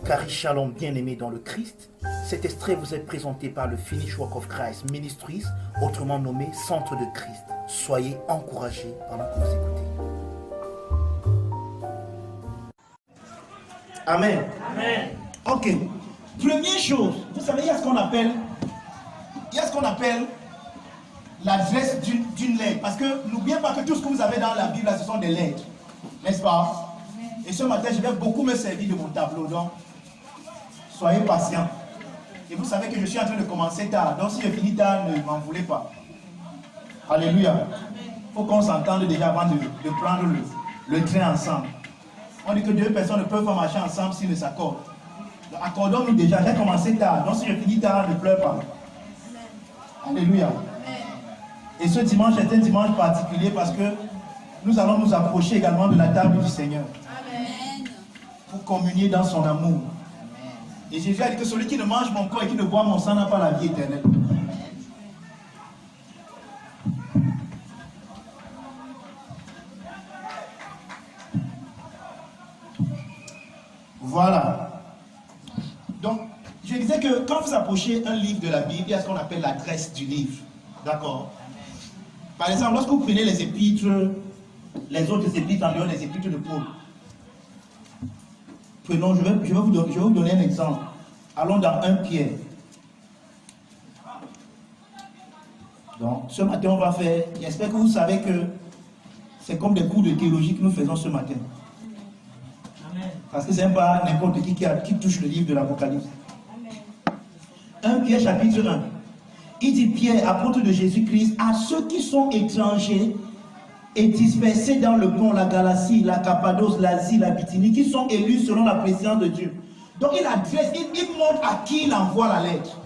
Cari Shalom, bien-aimés dans le Christ, cet extrait vous est présenté par le Finish Work of Christ Ministries, autrement nommé Centre de Christ. Soyez encouragés pendant que vous écoutez. Amen. Amen. Ok. Première chose, vous savez, il y a ce qu'on appelle l'adresse d'une lettre. Parce que n'oubliez pas que tout ce que vous avez dans la Bible, là, ce sont des lettres. N'est-ce pas? Et ce matin, je vais beaucoup me servir de mon tableau. Donc, soyez patients. Et vous savez que je suis en train de commencer tard. Donc, si je finis tard, ne m'en voulez pas. Alléluia. Il faut qu'on s'entende déjà avant de prendre le train ensemble. On dit que deux personnes ne peuvent pas marcher ensemble s'ils ne s'accordent. Accordons-nous déjà. J'ai commencé tard. Donc, si je finis tard, ne pleure pas. Alléluia. Et ce dimanche est un dimanche particulier parce que nous allons nous approcher également de la table du Seigneur. Amen. Pour communier dans son amour. Et Jésus a dit que celui qui ne mange mon corps et qui ne boit mon sang n'a pas la vie éternelle. Voilà. Donc, je disais que quand vous approchez un livre de la Bible, il y a ce qu'on appelle l'adresse du livre. D'accord? Par exemple, lorsque vous prenez les épîtres, les autres épîtres en dehors des épîtres de Paul. Prenons, je vais vous donner un exemple. Allons dans 1 Pierre. Donc, ce matin, on va faire. J'espère que vous savez que c'est comme des cours de théologie que nous faisons ce matin. Amen. Parce que ce n'est pas n'importe qui touche le livre de l'Apocalypse. 1 Pierre chapitre 1. Il dit Pierre, apôtre de Jésus-Christ, à ceux qui sont étrangers et dispersés dans le pont, la Galatie, la Cappadoce, l'Asie, la Bithynie, qui sont élus selon la préscience de Dieu. Donc il adresse, il montre à qui il envoie la lettre.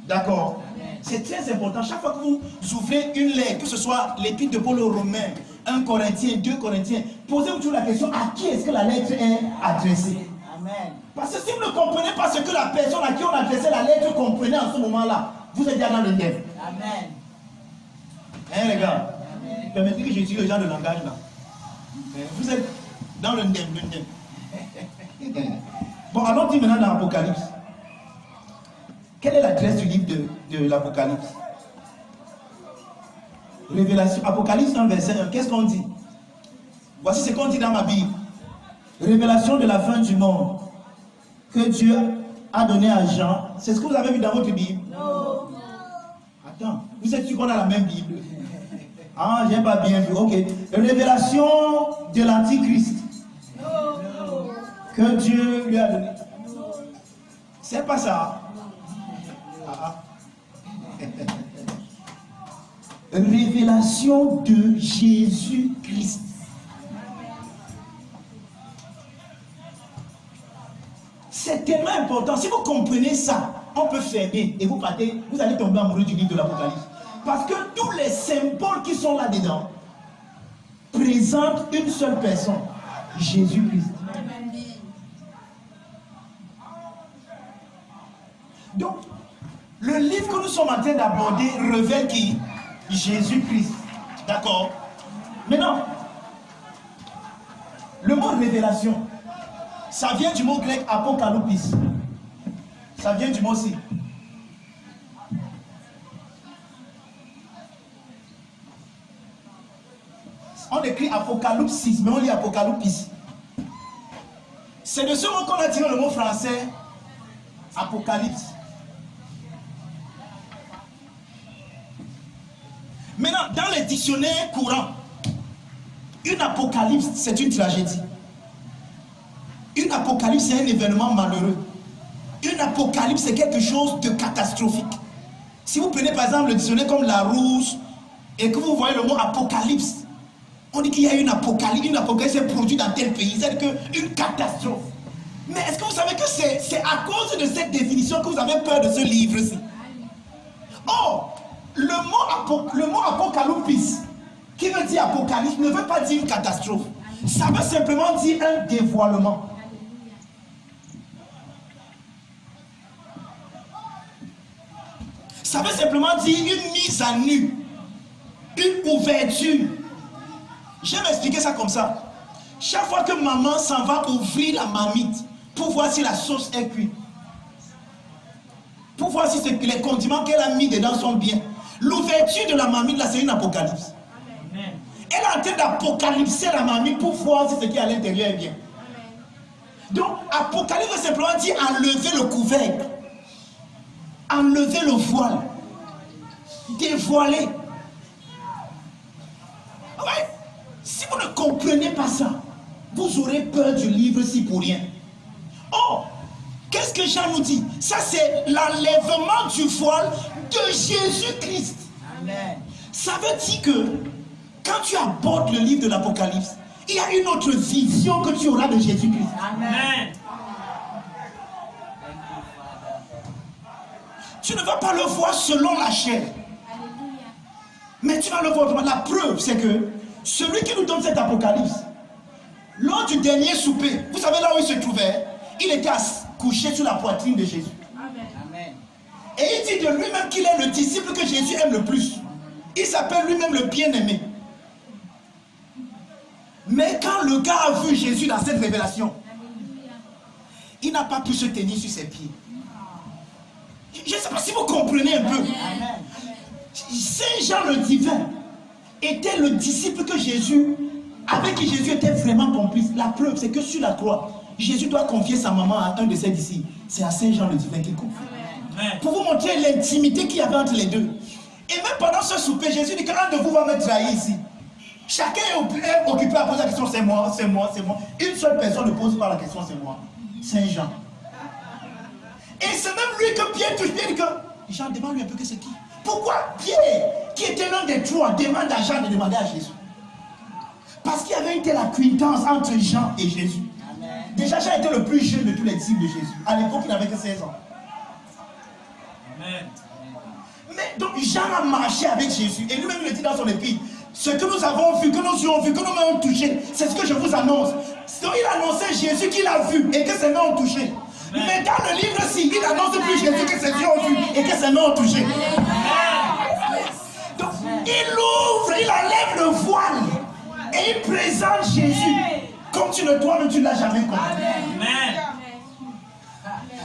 D'accord? C'est très important. Chaque fois que vous ouvrez une lettre, que ce soit l'épître de Paul aux Romains, 1 Corinthiens, 2 Corinthiens, posez-vous toujours la question, à qui est-ce que la lettre est adressée? Amen. Parce que si vous ne comprenez pas ce que la personne à qui on adressait la lettre comprenait en ce moment-là, vous êtes déjà dans le nez. Amen. Hein les gars? Permettez que j'utilise le genre de langage là. Vous êtes dans le nez. Bon, allons-y maintenant dans l'Apocalypse. Quelle est l'adresse du livre de l'Apocalypse? Révélation, Apocalypse 1, verset 1. Qu'est-ce qu'on dit? Voici ce qu'on dit dans ma Bible. Révélation de la fin du monde que Dieu a donné à Jean. C'est ce que vous avez vu dans votre Bible? Non. Attends, vous êtes sûr qu'on a la même Bible? Ah, j'ai pas bien vu. Ok. Révélation de l'Antichrist que Dieu lui a donné. C'est pas ça. Révélation de Jésus-Christ. C'est tellement important. Si vous comprenez ça, on peut fermer et vous partez, vous allez tomber amoureux du livre de l'Apocalypse. Parce que tous les symboles qui sont là-dedans présentent une seule personne, Jésus-Christ. Donc, le livre que nous sommes en train d'aborder révèle qui? Jésus-Christ. D'accord? Maintenant, le mot révélation, ça vient du mot grec apocalypis. Ça vient du mot aussi. On écrit apocalypsis, mais on lit apocalypis. C'est de ce mot qu'on a tiré le mot français apocalypse. Maintenant, dans les dictionnaires courants, une apocalypse, c'est une tragédie. Une apocalypse, c'est un événement malheureux. Une apocalypse, c'est quelque chose de catastrophique. Si vous prenez par exemple le dictionnaire comme Larousse et que vous voyez le mot apocalypse, on dit qu'il y a une apocalypse s'est produite dans tel pays, c'est-à-dire qu'une catastrophe. Mais est-ce que vous savez que c'est à cause de cette définition que vous avez peur de ce livre-ci? Or, le mot apocalypse, qui veut dire apocalypse, ne veut pas dire une catastrophe. Ça veut simplement dire un dévoilement. Ça veut simplement dire une mise à nu, une ouverture, J'aime expliquer ça comme ça. Chaque fois que maman s'en va ouvrir la marmite pour voir si la sauce est cuite, pour voir si les condiments qu'elle a mis dedans sont bien, l'ouverture de la marmite là, c'est une apocalypse. Amen. Elle est en train d'apocalypser la marmite pour voir si ce qui est à l'intérieur est bien. Donc, apocalypse simplement dit enlever le couvercle, enlever le voile, dévoiler. Ouais. Si vous ne comprenez pas ça, vous aurez peur du livre si pour rien. Oh, qu'est-ce que Jean nous dit? Ça, c'est l'enlèvement du voile de Jésus-Christ. Amen. Ça veut dire que quand tu abordes le livre de l'Apocalypse, il y a une autre vision que tu auras de Jésus-Christ. Amen. Tu ne vas pas le voir selon la chair. Mais tu vas le voir autrement. La preuve, c'est que celui qui nous donne cet Apocalypse, lors du dernier souper, vous savez là où il se trouvait, il était couché sur la poitrine de Jésus. Amen. Et il dit de lui-même qu'il est le disciple que Jésus aime le plus. Il s'appelle lui-même le bien-aimé. Mais quand le gars a vu Jésus dans cette révélation, il n'a pas pu se tenir sur ses pieds. Je ne sais pas si vous comprenez un peu. Saint Jean le divin était le disciple que Jésus, avec qui Jésus était vraiment complice. La preuve, c'est que sur la croix, Jésus doit confier sa maman à un de ses disciples. C'est à Saint Jean le divin qu'il confie. Pour vous montrer l'intimité qu'il y avait entre les deux. Et même pendant ce souper, Jésus dit qu'un de vous va me trahir ici. Chacun est occupé à poser la question, c'est moi, c'est moi, c'est moi. Une seule personne ne pose pas la question, c'est moi. Saint Jean. Et c'est même lui que Pierre touche. Pierre dit que Jean, demande-lui un peu que c'est qui. Pourquoi Pierre, qui était l'un des trois, demande à Jean de demander à Jésus? Parce qu'il y avait une telle acquaintance entre Jean et Jésus. Amen. Déjà, Jean était le plus jeune de tous les disciples de Jésus. À l'époque, il n'avait que 16 ans. Amen. Mais donc, Jean a marché avec Jésus. Et lui-même, il dit dans son épître, ce que nous avons vu, que nous avons vu, que nous avons touché, c'est ce que je vous annonce. Donc, il annonçait Jésus qu'il a vu et que ses mains ont touché. Amen. Mais dans le livre-ci, il n'annonce plus Jésus que ses yeux ont vu et que ses mains ont touché. Amen. Donc, il ouvre, il enlève le voile et il présente Jésus comme tu le dois, mais tu ne l'as jamais compris. Amen.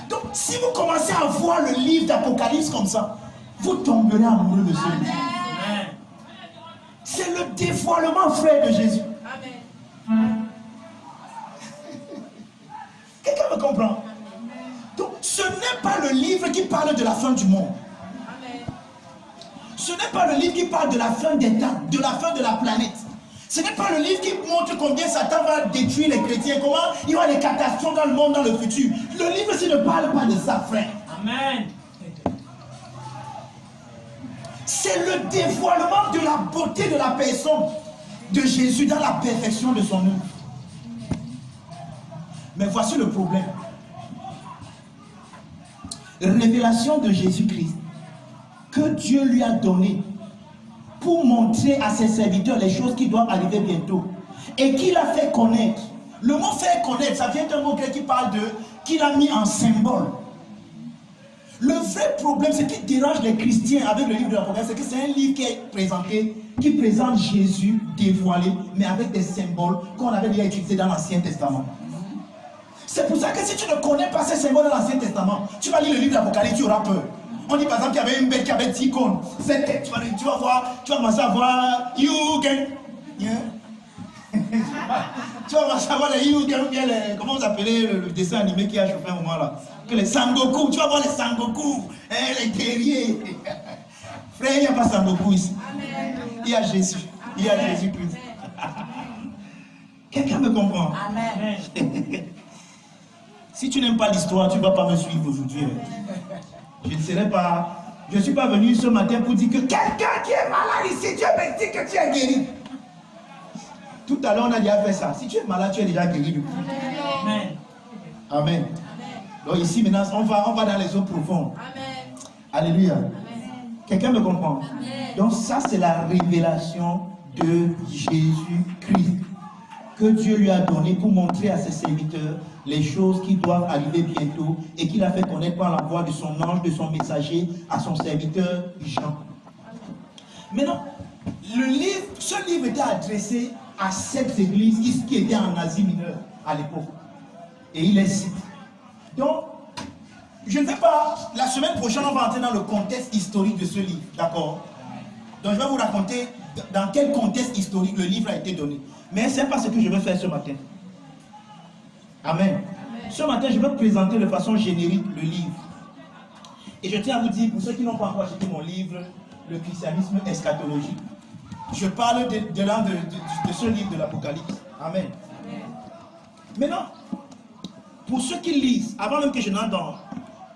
Donc, si vous commencez à voir le livre d'Apocalypse comme ça, vous tomberez amoureux de celui-ci. C'est le dévoilement, frère, de Jésus. Amen. Quelqu'un me comprend? Donc, ce n'est pas le livre qui parle de la fin du monde. Amen. Ce n'est pas le livre qui parle de la fin des temps, de la fin de la planète. Ce n'est pas le livre qui montre combien Satan va détruire les chrétiens, comment il y aura des catastrophes dans le monde dans le futur. Le livre-ci ne parle pas de ça, frère. Amen. C'est le dévoilement de la beauté de la personne de Jésus dans la perfection de son œuvre. Mais voici le problème. Révélation de Jésus-Christ que Dieu lui a donnée pour montrer à ses serviteurs les choses qui doivent arriver bientôt et qu'il a fait connaître. Le mot faire connaître, ça vient d'un mot grec qui parle de qu'il a mis en symbole. Le vrai problème, ce qui dérange les chrétiens avec le livre de l'Apocalypse, c'est que c'est un livre qui est présenté, qui présente Jésus dévoilé, mais avec des symboles qu'on avait déjà utilisés dans l'Ancien Testament. C'est pour ça que si tu ne connais pas ces symboles dans l'Ancien Testament, tu vas lire le livre de l'Apocalypse, tu auras peur. On dit par exemple qu'il y avait une bête qui avait 10 cônes. Cette tête, tu vas voir, tu vas commencer à voir Yugen. Yeah. Tu vas commencer à voir les Yugen, ou bien les, comment vous appelez le dessin animé qui a chauffé un moment là? Que les Sangoku, tu vas voir les Sangoku, les guerriers. Frère, il n'y a pas Sangoku ici. Amen. Il y a Jésus. Il y a Jésus-Christ. Quelqu'un me comprend? Amen. Si tu n'aimes pas l'histoire, tu ne vas pas me suivre aujourd'hui. Je ne serai pas. Je ne suis pas venu ce matin pour dire que quelqu'un qui est malade ici, Dieu me dit que tu es guéri. Tout à l'heure, on a déjà fait ça. Si tu es malade, tu es déjà guéri depuis. Amen. Amen. Donc ici, maintenant, on va dans les eaux profondes. Amen. Alléluia. Amen. Quelqu'un me comprend? Amen. Donc ça, c'est la révélation de Jésus-Christ que Dieu lui a donné pour montrer à ses serviteurs les choses qui doivent arriver bientôt et qu'il a fait connaître par la voix de son ange, de son messager, à son serviteur Jean. Maintenant, Ce livre était adressé à 7 églises qui étaient en Asie mineure à l'époque. Et il est cité. Donc, je ne vais pas, la semaine prochaine, on va entrer dans le contexte historique de ce livre, d'accord? Donc, je vais vous raconter dans quel contexte historique le livre a été donné. Mais ce n'est pas ce que je vais faire ce matin. Amen. Ce matin, je vais vous présenter de façon générique le livre. Et je tiens à vous dire, pour ceux qui n'ont pas encore acheté mon livre, Le christianisme eschatologique, je parle de ce livre de l'Apocalypse. Amen. Maintenant, pour ceux qui lisent, avant même que je n'entre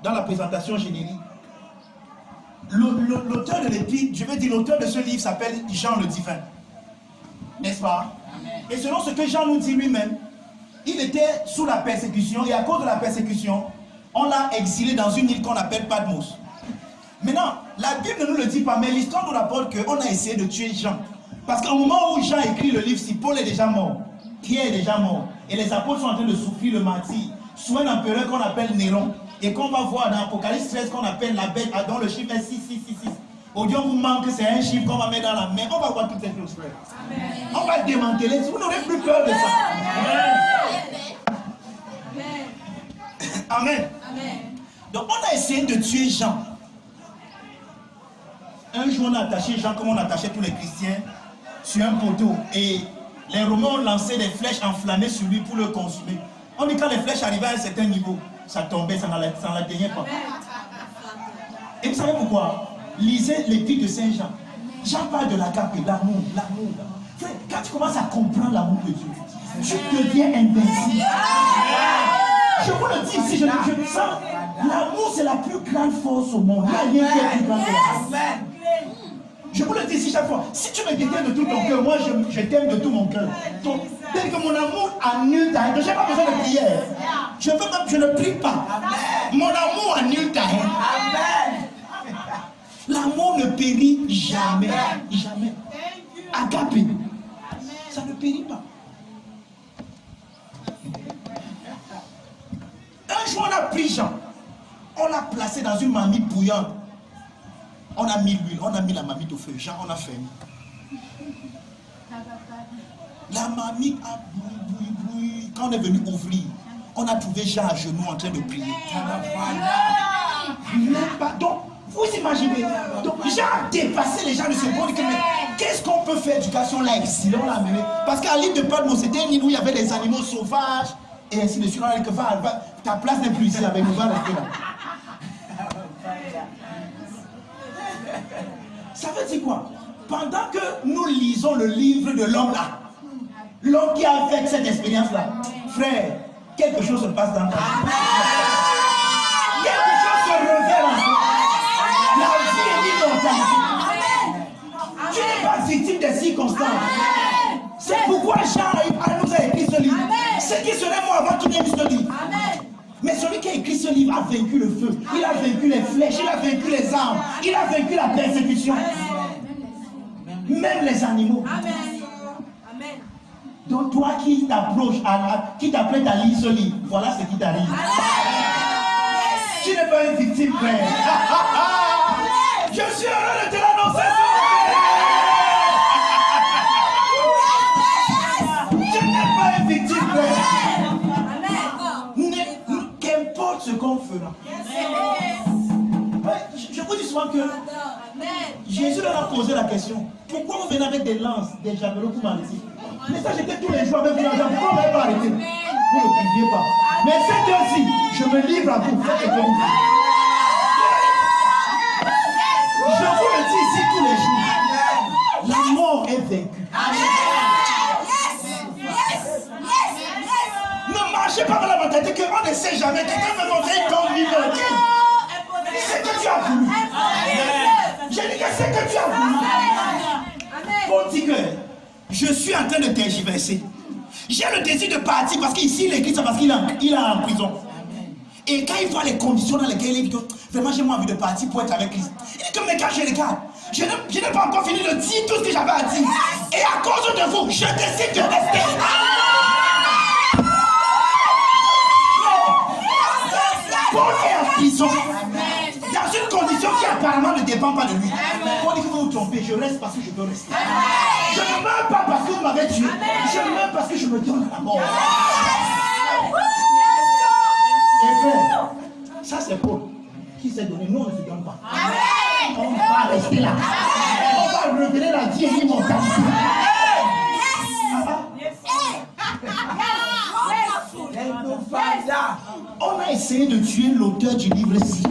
dans la présentation générique, l'auteur de l'épître, je vais dire l'auteur de ce livre s'appelle Jean le Divin. N'est-ce pas? Amen. Et selon ce que Jean nous dit lui-même, il était sous la persécution et à cause de la persécution, on l'a exilé dans une île qu'on appelle Patmos. Maintenant, la Bible ne nous le dit pas, mais l'histoire nous rapporte qu'on a essayé de tuer Jean. Parce qu'au moment où Jean écrit le livre, si Paul est déjà mort, Pierre est déjà mort, et les apôtres sont en train de souffrir le martyre, sous un empereur qu'on appelle Néron, et qu'on va voir dans Apocalypse 13 qu'on appelle la bête, dont le chiffre est 6666. Au Dieu vous manque, c'est un chiffre qu'on va mettre dans la main. On va voir toutes ces choses, frère. Amen. On va démanteler. Vous n'aurez plus peur de ça. Amen. Amen. Amen. Donc on a essayé de tuer Jean. Un jour on a attaché Jean comme on attachait tous les chrétiens sur un poteau. Et les Romains ont lancé des flèches enflammées sur lui pour le consumer. On dit quand les flèches arrivaient à un certain niveau, ça tombait, ça n'atteignait pas. Et vous savez pourquoi? Lisez l'épître de Saint Jean. Jean parle de l'agape, l'amour. Frère, quand tu commences à comprendre l'amour de Dieu, tu deviens invincible. Je vous le dis ici, je le sens. L'amour, c'est la plus grande force au monde. Il n'y a rien qui est plus grand que l'amour. Je vous le dis ici chaque fois. Si tu me détestes de tout ton cœur, moi je t'aime de tout mon cœur. Dès que mon amour annule ta haine, je n'ai pas besoin de prière. Je ne prie pas. Mon amour annule ta haine. L'amour ne périt jamais. Jamais. Agapé. Ça ne périt pas. Un jour, on a pris Jean. On l'a placé dans une marmite bouillante. On a mis l'huile, on a mis la marmite au feu. Jean, on a fermé. La marmite a bouilli. Quand on est venu ouvrir, on a trouvé Jean à genoux en train de prier. Donc, vous imaginez, donc Jean a dépassé les gens de ce monde. Mais qu'est-ce qu'on peut faire d'éducation là, exilé, on l'a amené. Parce qu'à l'île de Patmos, c'était une île où il y avait des animaux sauvages, et ainsi de suite. On a dit que ta place n'est plus ici avec nous, va rester là. Ça veut dire quoi? Pendant que nous lisons le livre de l'homme là, l'homme qui a fait cette expérience là, frère, quelque chose se passe dans ta vie. Quelque chose se révèle en toi. La vie est immortelle. Tu n'es pas victime des circonstances. C'est pourquoi Jean nous a écrit ce livre. Ce qui serait moi avant qu'il n'ait lu ce livre. Mais celui qui a écrit ce livre a vaincu le feu, il a vaincu les flèches, il a vaincu les armes, il a vaincu la persécution. Même les animaux. Amen. Donc toi qui t'approches, qui t'apprête à lire ce livre, voilà ce qui t'arrive. Tu n'es pas une victime, frère. Je suis heureux de te l'annoncer. Tu n'es pas une victime, frère. Qu'importe ce qu'on fera. Je vous dis souvent que Jésus leur a posé la question. Pourquoi vous venez avec des lances, des javelots pour m'arrêter? Mais ça, j'étais tous les jours avec vous. Pourquoi vous ne m'avez pas arrêté? Vous ne priviez pas. Mais cette heure-ci, je me livre à vous. Faites ce que vous voulez. Je vous le dis ici tous les jours. La mort est vaincue. Ne marchez pas dans la mentalité qu'on ne sait jamais. Quelqu'un me montrer comme vivant. C'est que tu as voulu. J'ai dit que c'est que tu as voulu. Paul dit que je suis en train de tergiverser. J'ai le désir de partir parce qu'ici il écrit ça parce qu'il est en prison. Et quand il voit les conditions dans lesquelles il dit que vraiment j'ai envie de partir pour être avec Christ. Il dit que mais quand je regarde, je n'ai pas encore fini de dire tout ce que j'avais à dire. Et à cause de vous, je décide de rester. Paul est en prison. Dans une condition qui apparemment ne dépend pas de lui. Paul dit que vous tomber, je reste parce que je veux rester. Je ne meurs pas parce que vous m'avez tué. Je meurs parce que je me donne à la mort. Et frère, ça c'est Paul qui s'est donné. Nous on ne se donne pas. On va rester là. On va révéler la vie et l'immortalité. On a essayé de tuer l'auteur du livre-ci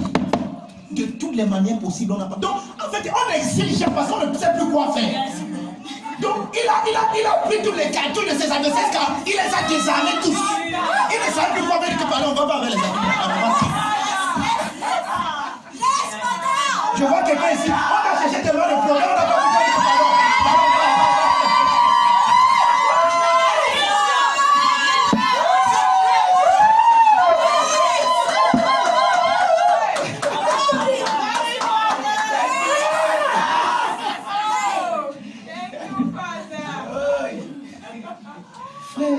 de toutes les manières possibles. On a pas. Donc, en fait, on exige parce qu'on ne sait plus quoi faire. Donc, il a pris tous les cartons de ses adversaires car il les a désarmés tous. Il ne savait plus quoi faire. On va pas avec les adversaires. Je vois quelqu'un ici. On a cherché tellement de problèmes. On n'a pas pu faire le ballon.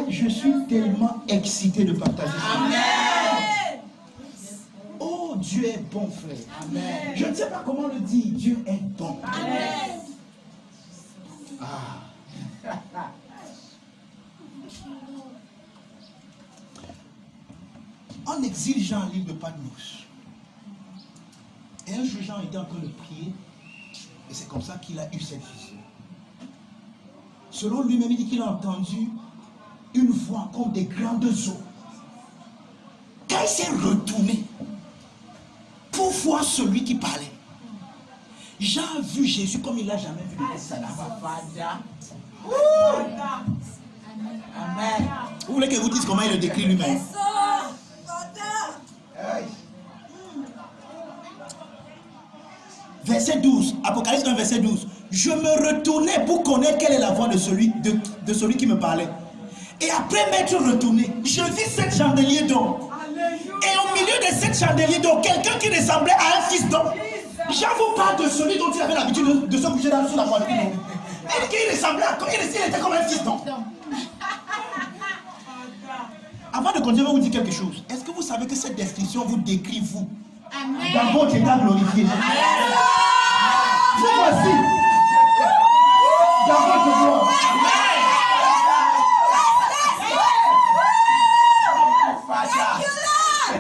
Je suis tellement excité de partager ça. Amen. Oh, Dieu est bon, frère. Amen. Je ne sais pas comment le dire. Dieu est bon. Amen. En exil, Jean à l'île de Patmos. Et un jour, Jean était en train de prier. Et c'est comme ça qu'il a eu cette vision. Selon lui-même, il dit qu'il a entendu une voix comme des grandes eaux. Quand il s'est retourné pour voir celui qui parlait, Jean a vu Jésus comme il n'a jamais vu le Seigneur. Amen. Vous voulez que je vous dise comment il le décrit lui-même? Verset 12, Apocalypse 1, verset 12. Je me retournais pour connaître quelle est la voix de celui qui me parlait. Et après m'être retourné, je vis 7 chandeliers d'or. Et au milieu de 7 chandeliers d'or, quelqu'un qui ressemblait à un fils d'homme. Jean vous parle de celui dont il avait l'habitude de se coucher sous la voiture. Il dit qu'il ressemblait à quoi? Il était comme un fils d'homme. Avant de continuer, je vais vous dire quelque chose. Est-ce que vous savez que cette description vous décrit vous? Dans votre état glorifié. Vous voici. Dans votre gloire.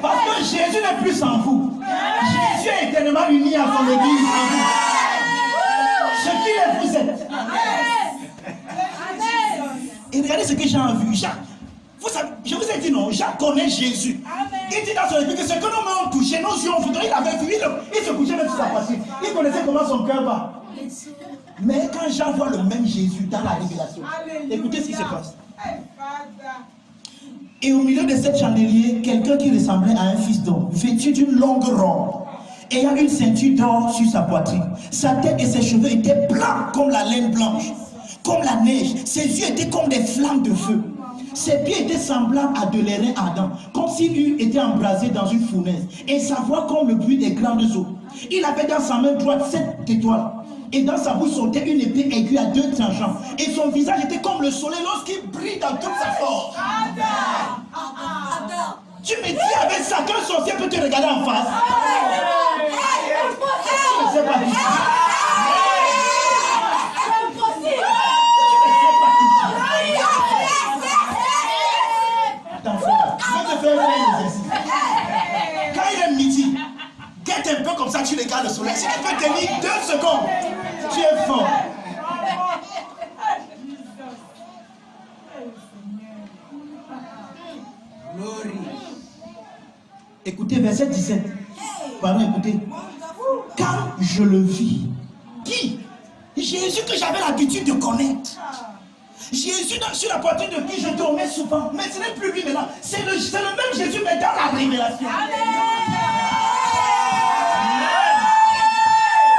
Parce que Jésus n'est plus en vous. Jésus est éternellement uni à son église en vous. Ce qu'il est, vous êtes. Et regardez ce que Jean a vu. Jean, vous savez, je vous ai dit non, Jean connaît Jésus. Il dit dans son esprit que ce que nos mains ont touché, nos yeux ont vu. Il avait vu, il se couchait même sur sa poitrine. Il connaissait comment son cœur bat. Mais quand Jean voit le même Jésus dans la révélation, écoutez ce qui se passe. Et au milieu de 7 chandeliers, quelqu'un qui ressemblait à un fils d'homme, vêtu d'une longue robe, ayant une ceinture d'or sur sa poitrine. Sa tête et ses cheveux étaient blancs comme la laine blanche, comme la neige. Ses yeux étaient comme des flammes de feu. Ses pieds étaient semblables à de l'airain ardent, comme s'il eût été embrasé dans une fournaise. Et sa voix comme le bruit des grandes eaux. Il avait dans sa main droite 7 étoiles. Et dans sa bouche sortait une épée aiguë à 2 tranchants. Et son visage était comme le soleil lorsqu'il brille dans toute sa force. Tu me dis avec ça qu'un sorcier peut te regarder en face. Je ne sais pas qui Attends, je vais te faire un exercice. Quand il est midi, guette un peu comme ça, tu regardes le soleil. Si tu peux tenir 2 secondes, tu es fort. Écoutez, verset 17. Pardon, écoutez. Quand je le vis, qui? Jésus que j'avais l'habitude de connaître. Jésus sur la poitrine de qui je dormais souvent. Mais ce n'est plus lui maintenant. C'est le même Jésus, mais dans la révélation.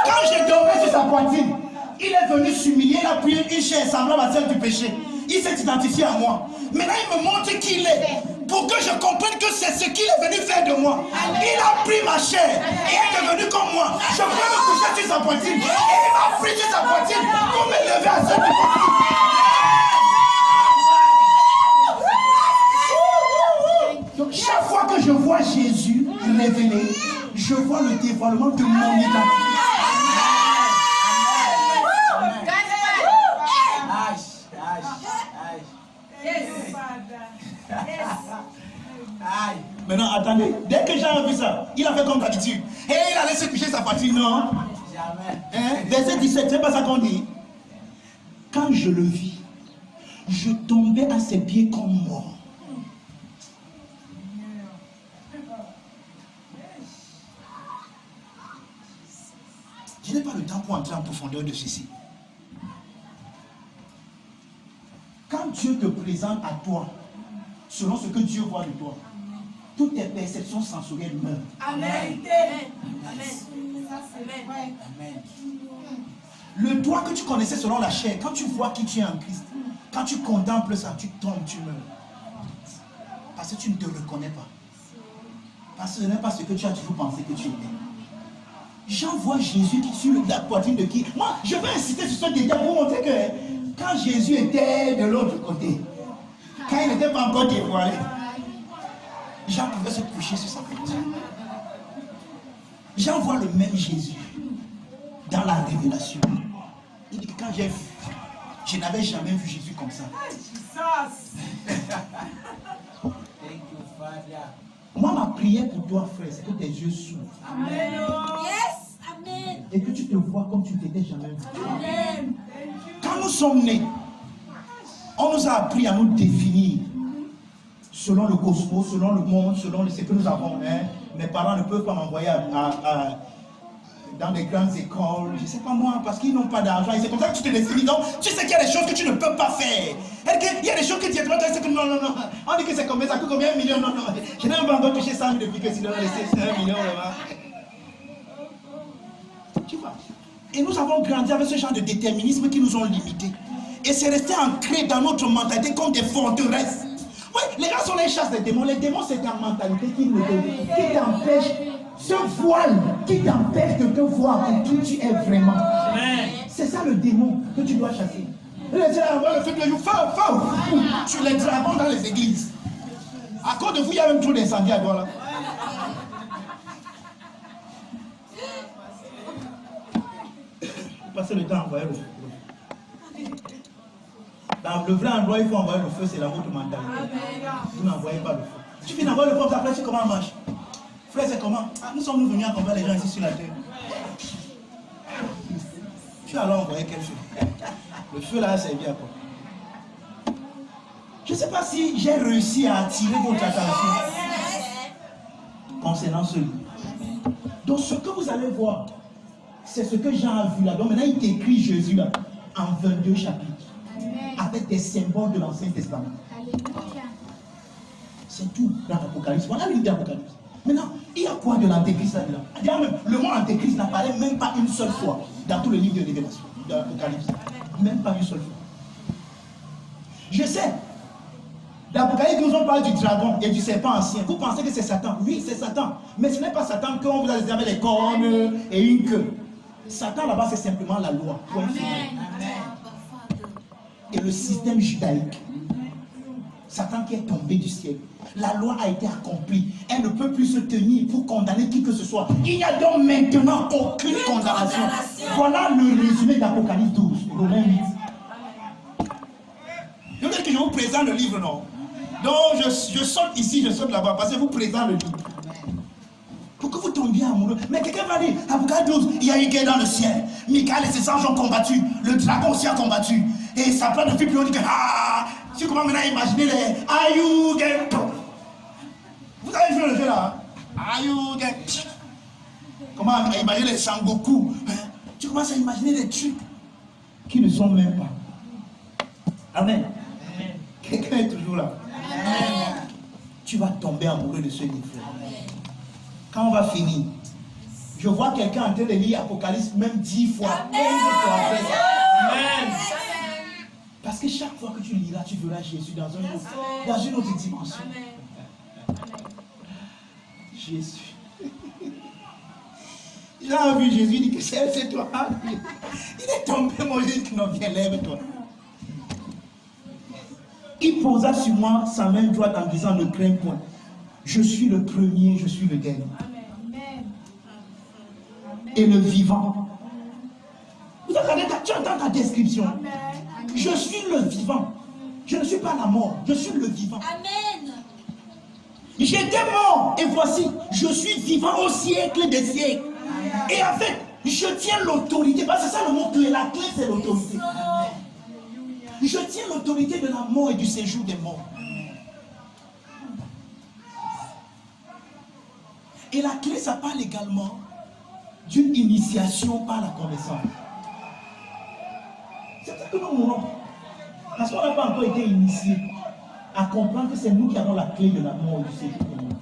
Quand je dormais sur sa poitrine, il est venu s'humilier, il a pris une chair semblable à celle du péché. Il s'est identifié à moi. Maintenant, il me montre qui il est. Pour que je comprenne que c'est ce qu'il est venu faire de moi. Il a pris ma chair et est devenu comme moi. Je peux me coucher sur sa poitrine. Et il m'a pris sur sa poitrine pour me lever à ce niveau. Donc chaque fois que je vois Jésus révélé, je vois le dévoilement de mon identité. Maintenant, attendez. Dès que Jean a vu ça, il a fait comme d'habitude. Et il allait se coucher sa poitrine, non? Jamais. Hein? Verset 17, c'est pas ça qu'on dit. Quand je le vis, je tombais à ses pieds comme mort. Je n'ai pas le temps pour entrer en profondeur de ceci. Quand Dieu te présente à toi, selon ce que Dieu voit de toi, toutes tes perceptions sensorielles meurent. Amen. Amen. Le toi que tu connaissais selon la chair, quand tu vois qui tu es en Christ, quand tu contemples ça, tu tombes, tu meurs. Parce que tu ne te reconnais pas. Parce que ce n'est pas ce que tu as toujours pensé que tu étais. Jean voit Jésus qui sur la poitrine de qui. Moi, je vais insister sur ce détail pour montrer que quand Jésus était de l'autre côté, quand il n'était pas encore dévoilé, Jean pouvait se coucher sur sa poitrine. Jean voit le même Jésus dans la révélation. Il dit que quand j'ai vu, je n'avais jamais vu Jésus comme ça. Moi, ma prière pour toi, frère, c'est que tes yeux s'ouvrent. Amen. Yes. Amen. Et que tu te vois comme tu t'étais jamais vu. Amen. Quand nous sommes nés, on nous a appris à nous définir selon le cosmos, selon le monde, selon ce que nous avons. Hein. Mes parents ne peuvent pas m'envoyer dans des grandes écoles, je ne sais pas moi, parce qu'ils n'ont pas d'argent. Et c'est comme ça que tu te définis. Donc, tu sais qu'il y a des choses que tu ne peux pas faire. Il y a des choses que tu es trop que non, non, non. On dit que c'est combien, ça coûte combien, 1 million, non, non. Je n'ai pas encore touché 100 000 depuis que sinon, laissé 1 million là-bas. Tu vois. Et nous avons grandi avec ce genre de déterminisme qui nous ont limités. Et c'est resté ancré dans notre mentalité comme des forteresses. Oui, les gens sont les chasses des démons. Les démons, c'est ta mentalité qui t'empêche, ce voile qui t'empêche de te voir pour qui tu es vraiment. C'est ça le démon que tu dois chasser. Le fait que tu les dragons dans les églises. À cause de vous, il y a même trop d'incendies à voir là. Passer le temps à envoyer le feu. Dans le vrai endroit, il faut envoyer le feu, c'est la votre mentalité. Vous n'envoyez pas le feu. Tu finis d'envoyer le feu, après tu comment ça marche. Frère, c'est comment? Nous sommes venus à combattre les gens ici sur la terre. Tu as alors envoyé quel feu? Le feu là, c'est bien quoi. Je ne sais pas si j'ai réussi à attirer votre attention concernant ce livre. Donc ce que vous allez voir, c'est ce que Jean a vu là. Donc maintenant il décrit Jésus là en 22 chapitres. Avec des symboles de l'Ancien Testament. C'est tout dans l'Apocalypse. Voilà le livre d'Apocalypse. Maintenant, il y a quoi de l'Antéchrist là-dedans? Le mot Antéchrist n'apparaît même pas une seule fois dans tout le livre de Révélation, de l'Apocalypse. Même pas une seule fois. Je sais, l'Apocalypse nous on parle du dragon et du serpent ancien. Vous pensez que c'est Satan? Oui, c'est Satan. Mais ce n'est pas Satan qu'on vous a réservé les cornes et une queue. Satan là-bas, c'est simplement la loi. Point final. Et le système judaïque. Satan qui est tombé du ciel. La loi a été accomplie. Elle ne peut plus se tenir pour condamner qui que ce soit. Il n'y a donc maintenant aucune condamnation. Voilà le résumé d'Apocalypse 12, Romains 8. Je veux dire que je vous présente le livre, non? Donc je saute ici, je saute là-bas, parce que je vous présente le livre. Pour que vous tombiez amoureux. Mais quelqu'un va dire, Apocalypse 12, il y a une guerre dans le ciel. Michael et ses anges ont combattu. Le dragon aussi a combattu. Et ça prend depuis plus on dit que, tu commences maintenant à imaginer les Ayugen. Vous avez vu le jeu là? Ayugen. Comment imaginer les Sangoku? Tu commences à imaginer des trucs qui ne sont même pas. Amen. Quelqu'un est toujours là. Amen. Tu vas tomber amoureux de ce livre. Quand on va finir, je vois quelqu'un en train de lire Apocalypse même 10 fois. Amen. Parce que chaque fois que tu liras, tu verras Jésus dans une autre dimension. Jésus. Il a vu Jésus, il dit que c'est toi. Il est tombé, mon Jésus, qui non, viens, lève-toi. Il posa sur moi sa main droite en disant, ne crains point. Je suis le premier, je suis le dernier. Et le vivant. Vous entendez, tu entends ta description. Je suis le vivant. Je ne suis pas la mort, je suis le vivant. Amen. J'étais mort et voici, je suis vivant au siècle des siècles. Et en fait, je tiens l'autorité. Parce que c'est ça le mot clé. La clé, c'est l'autorité. Je tiens l'autorité de la mort et du séjour des morts. Et la clé, ça parle également d'une initiation par la connaissance. C'est ça que nous mourons. Parce qu'on n'a pas encore été initié à comprendre que c'est nous qui avons la clé de la mort et du séjour des morts.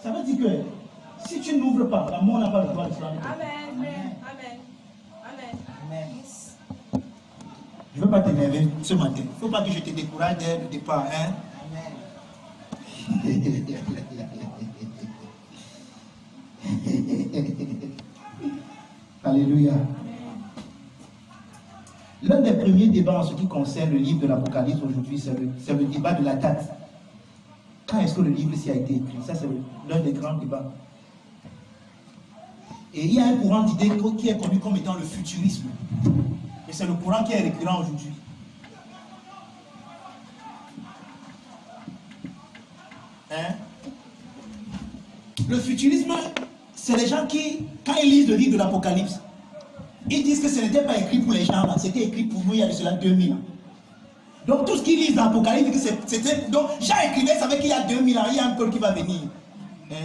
Ça veut dire que si tu n'ouvres pas, la mort n'a pas le droit de flammer. Amen. Amen. Amen. Amen. Je ne veux pas t'énerver ce matin. Il ne faut pas que je te décourage dès le départ. Hein? Alléluia. L'un des premiers débats en ce qui concerne le livre de l'Apocalypse aujourd'hui, c'est le débat de la date. Quand est-ce que le livre s'y a été écrit? Ça, c'est l'un des grands débats. Et il y a un courant d'idées qui est connu comme étant le futurisme. Et c'est le courant qui est récurrent aujourd'hui. Hein? Le futurisme, c'est les gens qui, quand ils lisent le livre de l'Apocalypse, ils disent que ce n'était pas écrit pour les gens là, c'était écrit pour nous il y a de cela 2000 ans. Donc tout ce qu'ils lisent dans l'Apocalypse, c'était. Donc Jean écrivait, savait qu'il y a 2000 ans, il y a un peuple qui va venir.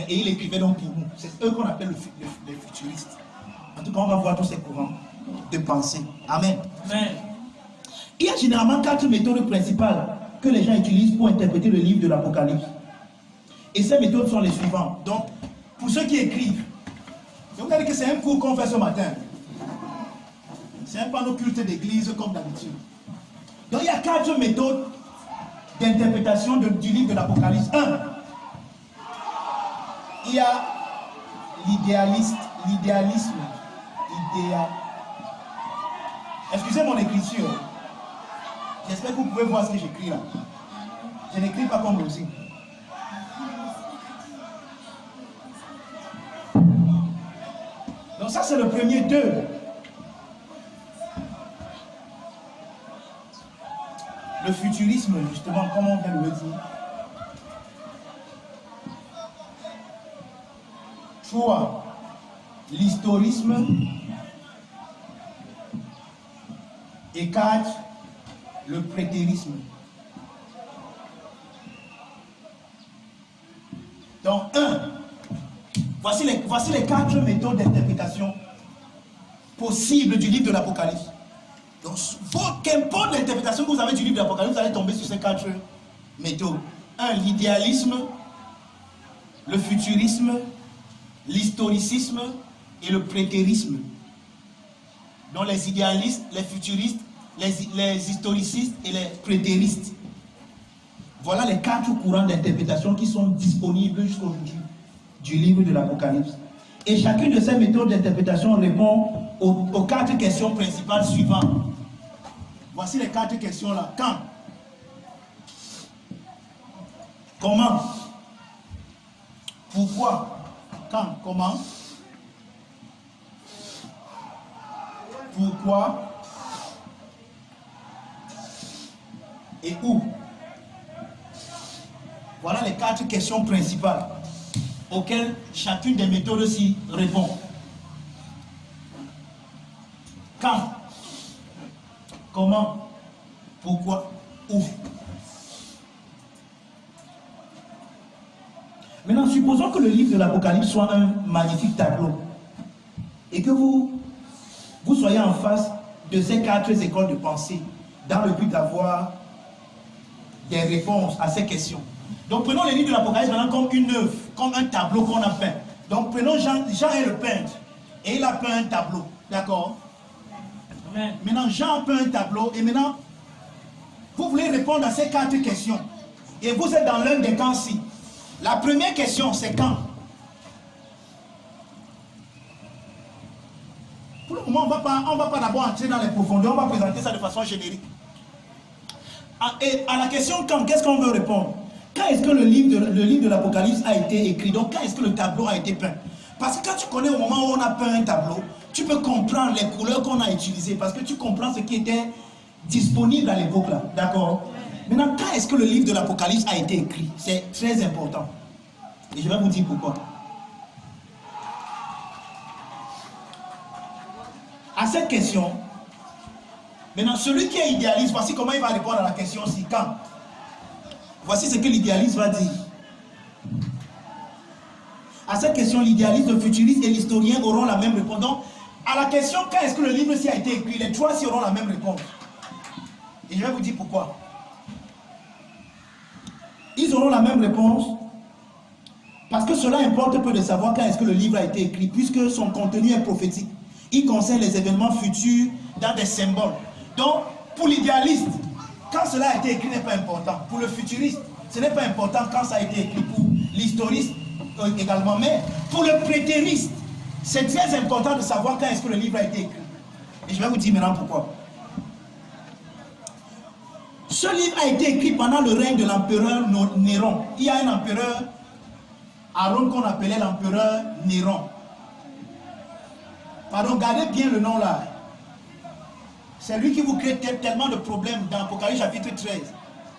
Et il écrivait donc pour nous. C'est eux qu'on appelle les futuristes. En tout cas, on va voir tous ces courants de pensée. Amen. Amen. Il y a généralement 4 méthodes principales que les gens utilisent pour interpréter le livre de l'Apocalypse. Et ces méthodes sont les suivantes. Donc, pour ceux qui écrivent, je vous dire que c'est un cours qu'on fait ce matin. C'est un panneau culte d'église comme d'habitude. Donc, il y a 4 méthodes d'interprétation du livre de l'Apocalypse. 1. Il y a l'idéalisme. Excusez mon écriture. J'espère que vous pouvez voir ce que j'écris là. Je n'écris pas comme Rosie. Donc ça c'est le premier. 2. Le futurisme, justement, comme on vient de le dire. 3. L'historisme. Et 4. Le prétérisme. Donc 1. Voici les 4 méthodes d'interprétation possibles du livre de l'Apocalypse. Donc, qu'importe l'interprétation que vous avez du livre de l'Apocalypse, vous allez tomber sur ces 4 méthodes. 1. L'idéalisme, le futurisme, l'historicisme et le prétérisme. Donc les idéalistes, les futuristes, les historicistes et les prétéristes. Voilà les 4 courants d'interprétation qui sont disponibles jusqu'à aujourd'hui du livre de l'Apocalypse. Et chacune de ces méthodes d'interprétation répond aux 4 questions principales suivantes. Voici les 4 questions là. Quand? Comment? Pourquoi? Quand? Comment? Pourquoi? Et où? Voilà les 4 questions principales auxquelles chacune des méthodes aussi répond. Quand? Comment? Pourquoi? Où? Maintenant, supposons que le livre de l'Apocalypse soit un magnifique tableau et que vous soyez en face de ces 4 écoles de pensée dans le but d'avoir des réponses à ces questions. Donc prenons le livre de l'Apocalypse maintenant comme une œuvre, comme un tableau qu'on a peint. Donc prenons Jean est le peintre et il a peint un tableau, d'accord? Amen. Maintenant Jean peint un tableau et maintenant vous voulez répondre à ces 4 questions et vous êtes dans l'un des camps-ci. La première question c'est quand? Pour le moment on va pas d'abord entrer dans les profondeurs, on va présenter ça de façon générique. Et à la question quand, qu'est-ce qu'on veut répondre? Quand est-ce que le livre de l'Apocalypse a été écrit? Donc quand est-ce que le tableau a été peint? Parce que quand tu connais au moment où on a peint un tableau, tu peux comprendre les couleurs qu'on a utilisées, parce que tu comprends ce qui était disponible à l'époque là. D'accord? Maintenant, quand est-ce que le livre de l'Apocalypse a été écrit? C'est très important. Et je vais vous dire pourquoi. À cette question, maintenant, celui qui est idéaliste, voici comment il va répondre à la question si quand. Voici ce que l'idéaliste va dire. À cette question, l'idéaliste, le futuriste et l'historien auront la même réponse. Donc, à la question quand est-ce que le livre-ci a été écrit, les trois auront la même réponse. Et je vais vous dire pourquoi. Ils auront la même réponse parce que cela importe peu de savoir quand est-ce que le livre a été écrit, puisque son contenu est prophétique. Il concerne les événements futurs dans des symboles. Donc, pour l'idéaliste, quand cela a été écrit n'est pas important. Pour le futuriste, ce n'est pas important quand ça a été écrit. Pour l'historiste également. Mais pour le prétériste, c'est très important de savoir quand est-ce que le livre a été écrit. Et je vais vous dire maintenant pourquoi. Ce livre a été écrit pendant le règne de l'empereur Néron. Il y a un empereur à Rome qu'on appelait l'empereur Néron. Pardon, gardez bien le nom là. C'est lui qui vous crée tellement de problèmes dans Apocalypse chapitre 13.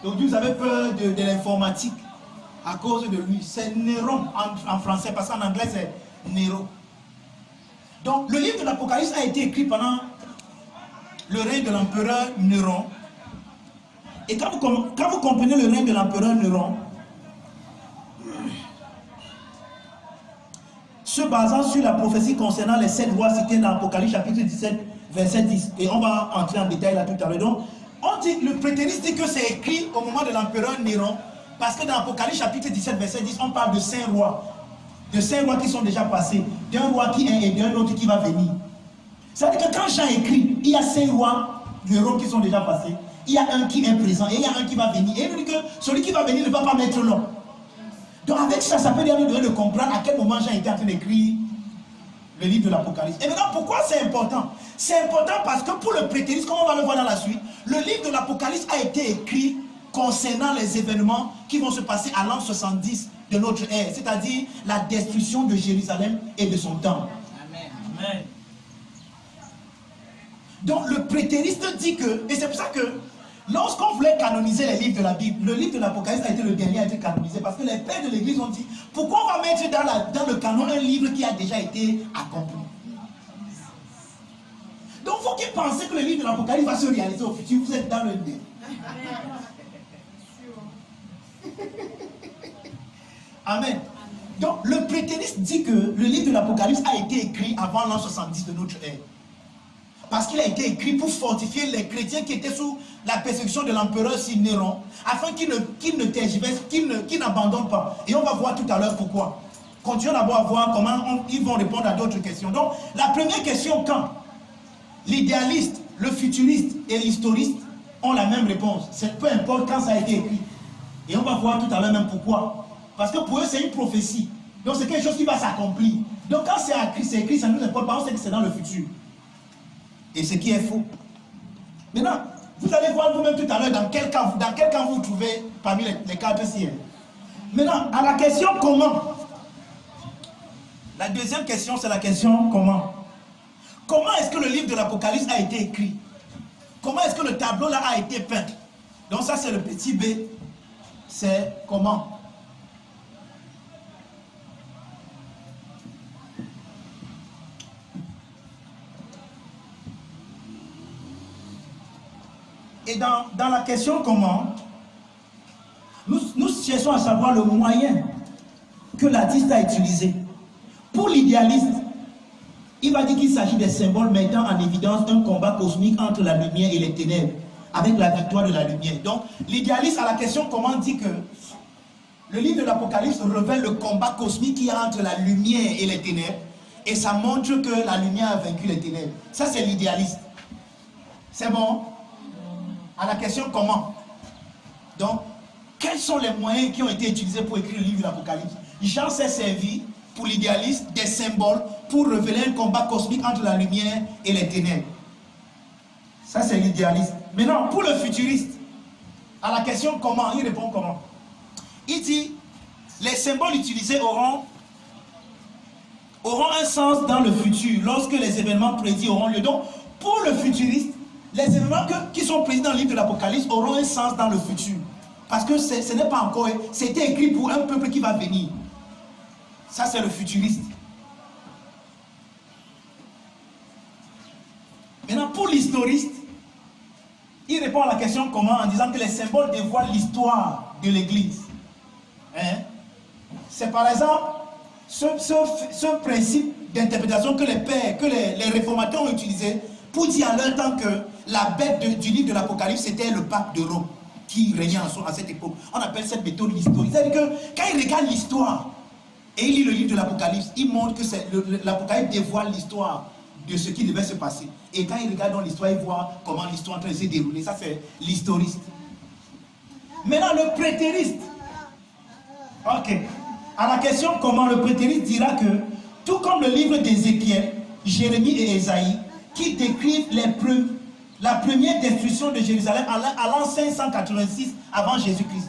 Donc vous avez peur de l'informatique à cause de lui. C'est Néron en français, parce qu'en anglais c'est Néron. Donc le livre de l'Apocalypse a été écrit pendant le règne de l'empereur Néron. Et quand vous comprenez le règne de l'empereur Néron, se basant sur la prophétie concernant les 7 rois cités dans l'Apocalypse chapitre 17, verset 10. Et on va entrer en détail là tout à l'heure. Donc, on dit, le prétériste dit que c'est écrit au moment de l'empereur Néron, parce que dans l'Apocalypse chapitre 17, verset 10, on parle de 5 rois. De 5 rois qui sont déjà passés, d'un roi qui est et d'un autre qui va venir. Ça veut dire que quand Jean écrit, il y a 5 rois de Rome qui sont déjà passés, il y a un qui est présent et il y a un qui va venir. Et il dit que celui qui va venir ne va pas mettre long. Donc avec ça, ça peut nous donner de comprendre à quel moment Jean était en train d'écrire le livre de l'Apocalypse. Et maintenant, pourquoi c'est important? C'est important parce que pour le prétériste, comme on va le voir dans la suite, le livre de l'Apocalypse a été écrit concernant les événements qui vont se passer à l'an 70 de notre ère, c'est-à-dire la destruction de Jérusalem et de son temple. Amen. Donc le prétériste dit que, et c'est pour ça que lorsqu'on voulait canoniser les livres de la Bible, le livre de l'Apocalypse a été le dernier à être canonisé parce que les pères de l'église ont dit, pourquoi on va mettre dans le canon un livre qui a déjà été accompli? Donc vous qui pensez que le livre de l'Apocalypse va se réaliser au futur, vous êtes dans le dé. Amen. Donc le prétériste dit que le livre de l'Apocalypse a été écrit avant l'an 70 de notre ère. Parce qu'il a été écrit pour fortifier les chrétiens qui étaient sous la persécution de l'empereur Néron, afin qu'ils ne tergiversent, qu'ils n'abandonnent pas. Et on va voir tout à l'heure pourquoi. Continuons d'abord à voir comment ils vont répondre à d'autres questions. Donc, la première question, quand l'idéaliste, le futuriste et l'historiste ont la même réponse. C'est peu importe quand ça a été écrit. Et on va voir tout à l'heure même pourquoi. Parce que pour eux, c'est une prophétie. Donc, c'est quelque chose qui va s'accomplir. Donc, quand c'est écrit, ça ne nous importe pas, on sait que c'est dans le futur. Et ce qui est faux. Maintenant, vous allez voir vous-même tout à l'heure dans quel camp vous vous trouvez parmi les 4 siècles. Maintenant, à la question comment. La deuxième question, c'est la question comment. Comment est-ce que le livre de l'Apocalypse a été écrit? Comment est-ce que le tableau là a été peint? Donc ça, c'est le petit b. C'est comment. Et dans la question comment, nous cherchons à savoir le moyen que l'artiste a utilisé. Pour l'idéaliste, il va dire qu'il s'agit des symboles mettant en évidence un combat cosmique entre la lumière et les ténèbres, avec la victoire de la lumière. Donc, l'idéaliste à la question comment dit que le livre de l'Apocalypse révèle le combat cosmique qu'il y a entre la lumière et les ténèbres, et ça montre que la lumière a vaincu les ténèbres. Ça, c'est l'idéaliste. C'est bon? À la question comment. Donc, quels sont les moyens qui ont été utilisés pour écrire le livre de l'Apocalypse? Jean s'est servi, pour l'idéaliste, des symboles pour révéler un combat cosmique entre la lumière et les ténèbres. Ça, c'est l'idéaliste. Maintenant, pour le futuriste, à la question comment, il répond comment. Il dit, les symboles utilisés auront un sens dans le futur, lorsque les événements prédits auront lieu. Donc, pour le futuriste, les événements qui sont prédits dans le livre de l'Apocalypse auront un sens dans le futur. Parce que ce n'est pas encore, c'était écrit pour un peuple qui va venir. Ça, c'est le futuriste. Maintenant, pour l'historiste, il répond à la question comment en disant que les symboles dévoilent l'histoire de l'Église. Hein? C'est par exemple ce principe d'interprétation que les pères, que les réformateurs ont utilisé pour dire à leur temps que la bête du livre de l'Apocalypse, c'était le pape de Rome qui régnait à cette époque. On appelle cette méthode l'historique. C'est-à-dire que quand il regarde l'histoire et il lit le livre de l'Apocalypse, il montre que l'Apocalypse dévoile l'histoire de ce qui devait se passer. Et quand il regarde dans l'histoire, il voit comment l'histoire est en train de se dérouler. Ça, c'est l'historiste. Maintenant, le prétériste. Ok. À la question comment, le prétériste dira que, tout comme le livre d'Ézéchiel, Jérémie et Ésaïe, qui décrivent la première destruction de Jérusalem à l'an 586 avant Jésus-Christ.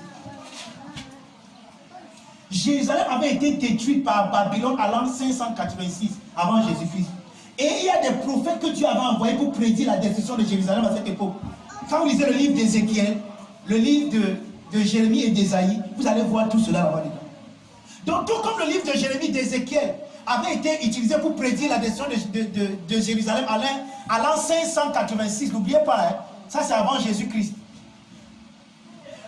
Jérusalem avait été détruite par Babylone à l'an 586 avant Jésus-Christ. Et il y a des prophètes que Dieu avait envoyés pour prédire la destruction de Jérusalem à cette époque. Quand vous lisez le livre d'Ézéchiel, le livre de Jérémie et d'Ésaïe, vous allez voir tout cela là-bas dedans. Donc, tout comme le livre de Jérémie et d'Ézéchiel avait été utilisé pour prédire la destruction de Jérusalem à l'an 586, n'oubliez pas, hein, ça c'est avant Jésus-Christ.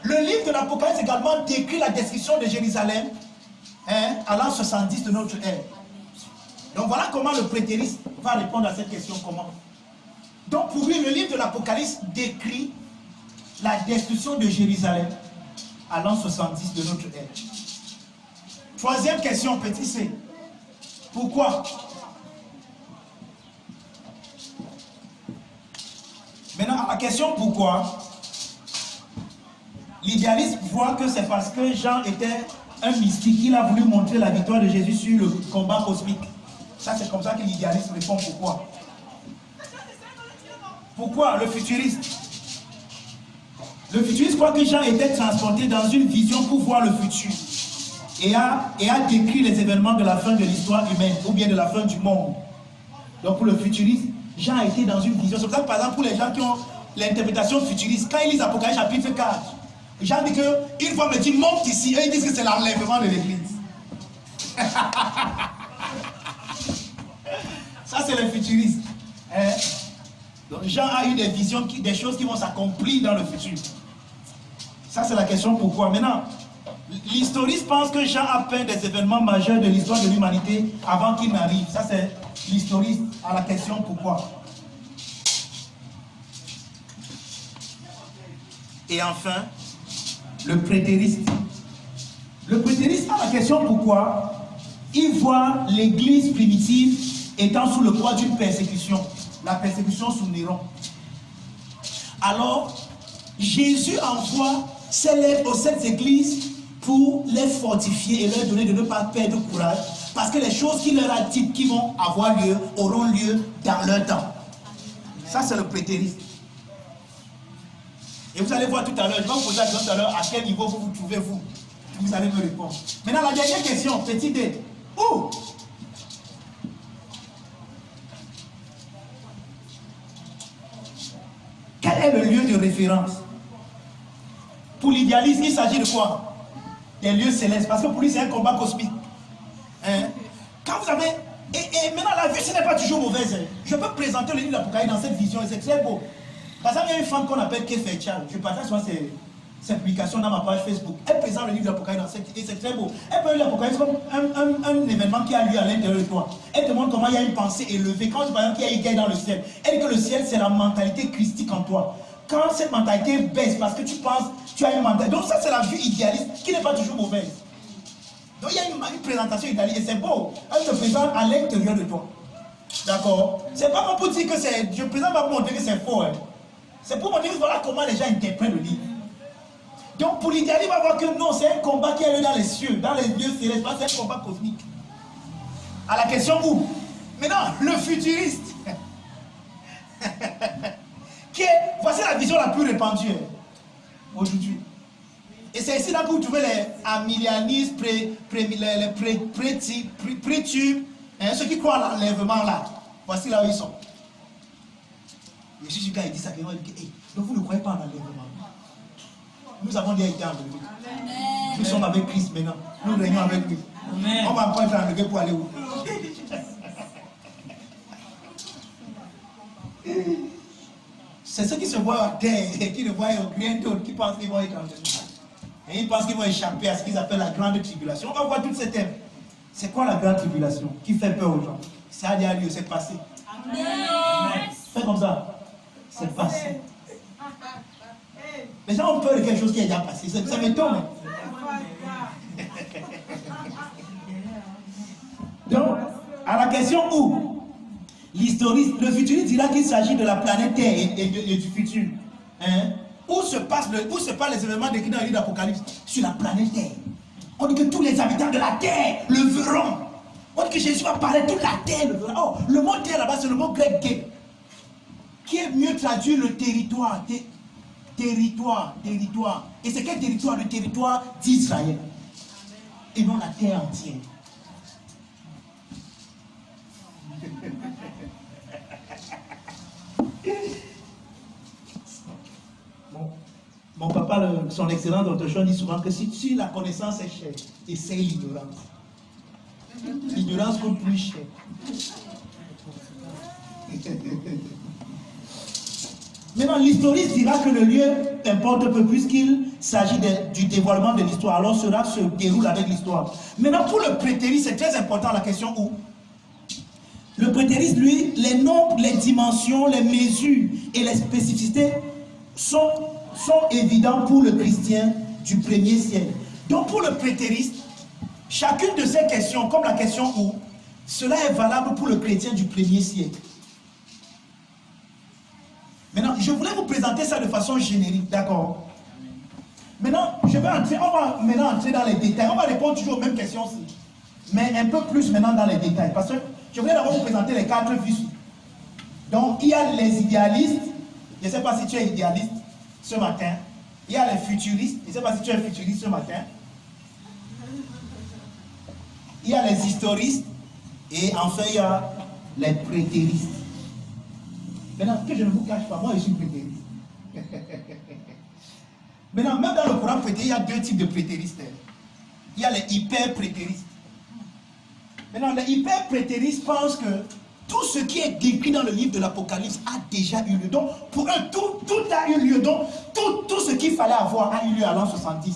Le livre de l'Apocalypse également décrit la destruction de Jérusalem hein, à l'an 70 de notre ère. Donc voilà comment le prétériste va répondre à cette question. Comment? Donc pour lui, le livre de l'Apocalypse décrit la destruction de Jérusalem à l'an 70 de notre ère. Troisième question, petit C. Pourquoi? Maintenant, à la question pourquoi, l'idéaliste voit que c'est parce que Jean était un mystique. Il a voulu montrer la victoire de Jésus sur le combat cosmique. Ça, c'est comme ça que l'idéaliste répond pourquoi. Pourquoi le futuriste? Le futuriste croit que Jean était transporté dans une vision pour voir le futur et a décrit les événements de la fin de l'histoire humaine ou bien de la fin du monde. Donc pour le futuriste, Jean a été dans une vision. C'est pour ça que par exemple pour les gens qui ont l'interprétation futuriste, quand ils lisent Apocalypse chapitre 4, Jean dit qu'une fois me dit monte ici, et ils disent que c'est l'enlèvement de l'église. Ça c'est le futuriste. Hein? Donc Jean a eu des visions, des choses qui vont s'accomplir dans le futur. Ça c'est la question pourquoi. Maintenant, l'historiste pense que Jean a peint des événements majeurs de l'histoire de l'humanité avant qu'il n'arrive. Ça c'est l'historiste à la question pourquoi. Et enfin, le prétériste. Le prétériste à la question pourquoi, il voit l'église primitive étant sous le poids d'une persécution. La persécution sous Néron. Alors, Jésus envoie ses lettres aux sept églises pour les fortifier et leur donner de ne pas perdre courage, parce que les choses qu'il leur a dites qui vont avoir lieu, auront lieu dans leur temps. Ça, c'est le prétériste. Et vous allez voir tout à l'heure, je vais vous poser la question tout à l'heure, à quel niveau vous vous trouvez-vous? Vous allez me répondre. Maintenant, la dernière question, petit D. Où? Quel est le lieu de référence? Pour l'idéaliste, il s'agit de quoi? Des lieux célestes. Parce que pour lui, c'est un combat cosmique. Hein? Quand vous avez... Et maintenant, la vue, ce n'est pas toujours mauvaise. Hein? Je peux présenter le livre de l'Apocalypse dans cette vision, et c'est très beau. Par exemple, il y a une femme qu'on appelle Kefa Chal. Je partage souvent ses publications dans ma page Facebook. Elle présente le livre de l'Apocalypse dans cette... Et c'est très beau. Elle peut lire l'Apocalypse comme un événement qui a lieu à l'intérieur de toi. Elle te montre comment il y a une pensée élevée. Quand par exemple, il y a une guerre dans le ciel, elle dit que le ciel, c'est la mentalité christique en toi. Quand cette mentalité baisse, parce que tu penses, tu as une mentalité. Donc ça, c'est la vue idéaliste qui n'est pas toujours mauvaise. Donc il y a une présentation idéaliste et c'est beau. Elle te présente à l'intérieur de toi. D'accord? C'est pas pour dire que c'est... Je présente pas pour montrer que c'est faux. Hein. C'est pour montrer que voilà comment les gens interprètent le livre. Donc pour l'idéaliste, il va voir que non, c'est un combat qui a lieu dans les cieux, dans les lieux célestes, pas c'est un combat cosmique. À la question où? Maintenant, le futuriste. Voici la vision la plus répandue aujourd'hui. Et c'est ici là que vous trouvez les amilianistes, prétubes, ceux qui croient à l'enlèvement là. Voici là où ils sont. Et Jésus, quand il dit ça, il dit, hey, donc vous ne croyez pas en l'enlèvement. Nous avons déjà été enlevés. Nous sommes avec Christ maintenant. Nous régnons avec lui. Amen. On va pas être enlevé pour aller où? C'est ceux qui se voient à terre et qui ne voient rien d'autre, qui pensent qu'ils vont être enlevés. Et ils pensent qu'ils vont échapper à ce qu'ils appellent la grande tribulation. On va voir toutes ces thèmes. C'est quoi la grande tribulation qui fait peur aux gens? Ça a déjà lieu, c'est passé. Amen. Fais comme ça. C'est passé. Les gens ont peur de quelque chose qui est déjà passé. Ça m'étonne. Donc, à la question où le futuriste dira qu'il s'agit de la planète Terre et du futur. Hein? Où se passent les événements décrits dans le livre d'Apocalypse? Sur la planète Terre. On dit que tous les habitants de la Terre le verront. On dit que Jésus va parler, toute la Terre le verra. Oh, le mot Terre là-bas, c'est le mot grec gay, qui est mieux traduit le territoire. Territoire. Et c'est quel territoire? Le territoire d'Israël. Et non la terre entière. Mon papa, son excellent Dr. Sean, dit souvent que si la connaissance est chère, essaye l'ignorance. L'ignorance coûte plus cher. Maintenant, l'historiste dira que le lieu importe peu puisqu'il s'agit du dévoilement de l'histoire. Alors cela se déroule avec l'histoire. Maintenant, pour le prétériste, c'est très important la question où. Le prétériste, lui, les nombres, les dimensions, les mesures et les spécificités sont évidents pour le chrétien du premier siècle. Donc pour le prétériste, chacune de ces questions, comme la question où, cela est valable pour le chrétien du premier siècle. Maintenant, je voulais vous présenter ça de façon générique, d'accord? Maintenant, on va maintenant entrer dans les détails. On va répondre toujours aux mêmes questions aussi, mais un peu plus maintenant dans les détails. Parce que je voulais d'abord vous présenter les 4 vies. Donc, il y a les idéalistes. Je ne sais pas si tu es idéaliste ce matin. Il y a les futuristes. Je ne sais pas si tu es futuriste ce matin. Il y a les historistes. Et enfin, il y a les prétéristes. Maintenant, que je ne vous cache pas, moi je suis prétériste. Maintenant, même dans le courant prétériste, il y a 2 types de prétéristes. Il y a les hyper-prétéristes. Maintenant, les hyper-prétéristes pensent que tout ce qui est décrit dans le livre de l'Apocalypse a déjà eu lieu. Donc, pour eux, tout a eu lieu. Donc, tout ce qu'il fallait avoir a eu lieu à l'an 70.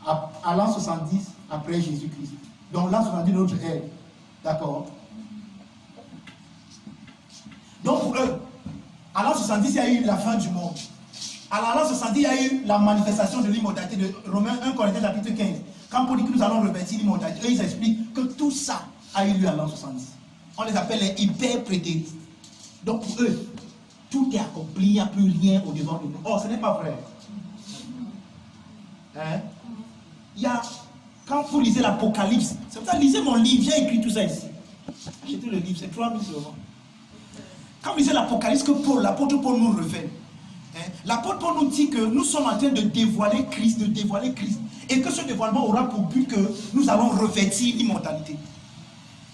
À l'an 70, après Jésus-Christ. Donc, l'an 70, notre ère. D'accord? Donc pour eux, à l'an 70, il y a eu la fin du monde. À l'an 70, il y a eu la manifestation de l'immortalité de Romains 1 Corinthiens chapitre 15. Quand Paul dit que nous allons revêtir l'immortalité, eux ils expliquent que tout ça a eu lieu à l'an 70. On les appelle les hyper-prétéristes. Donc pour eux, tout est accompli, il n'y a plus rien au devant de nous. Oh, ce n'est pas vrai. Hein? Il y a, quand vous lisez l'Apocalypse, c'est pour ça, lisez mon livre, j'ai écrit tout ça ici. Achetez le livre, c'est 3000 euros. Quand vous lisez l'Apocalypse que l'apôtre Paul nous révèle, l'apôtre Paul nous dit que nous sommes en train de dévoiler Christ, et que ce dévoilement aura pour but que nous allons revêtir l'immortalité.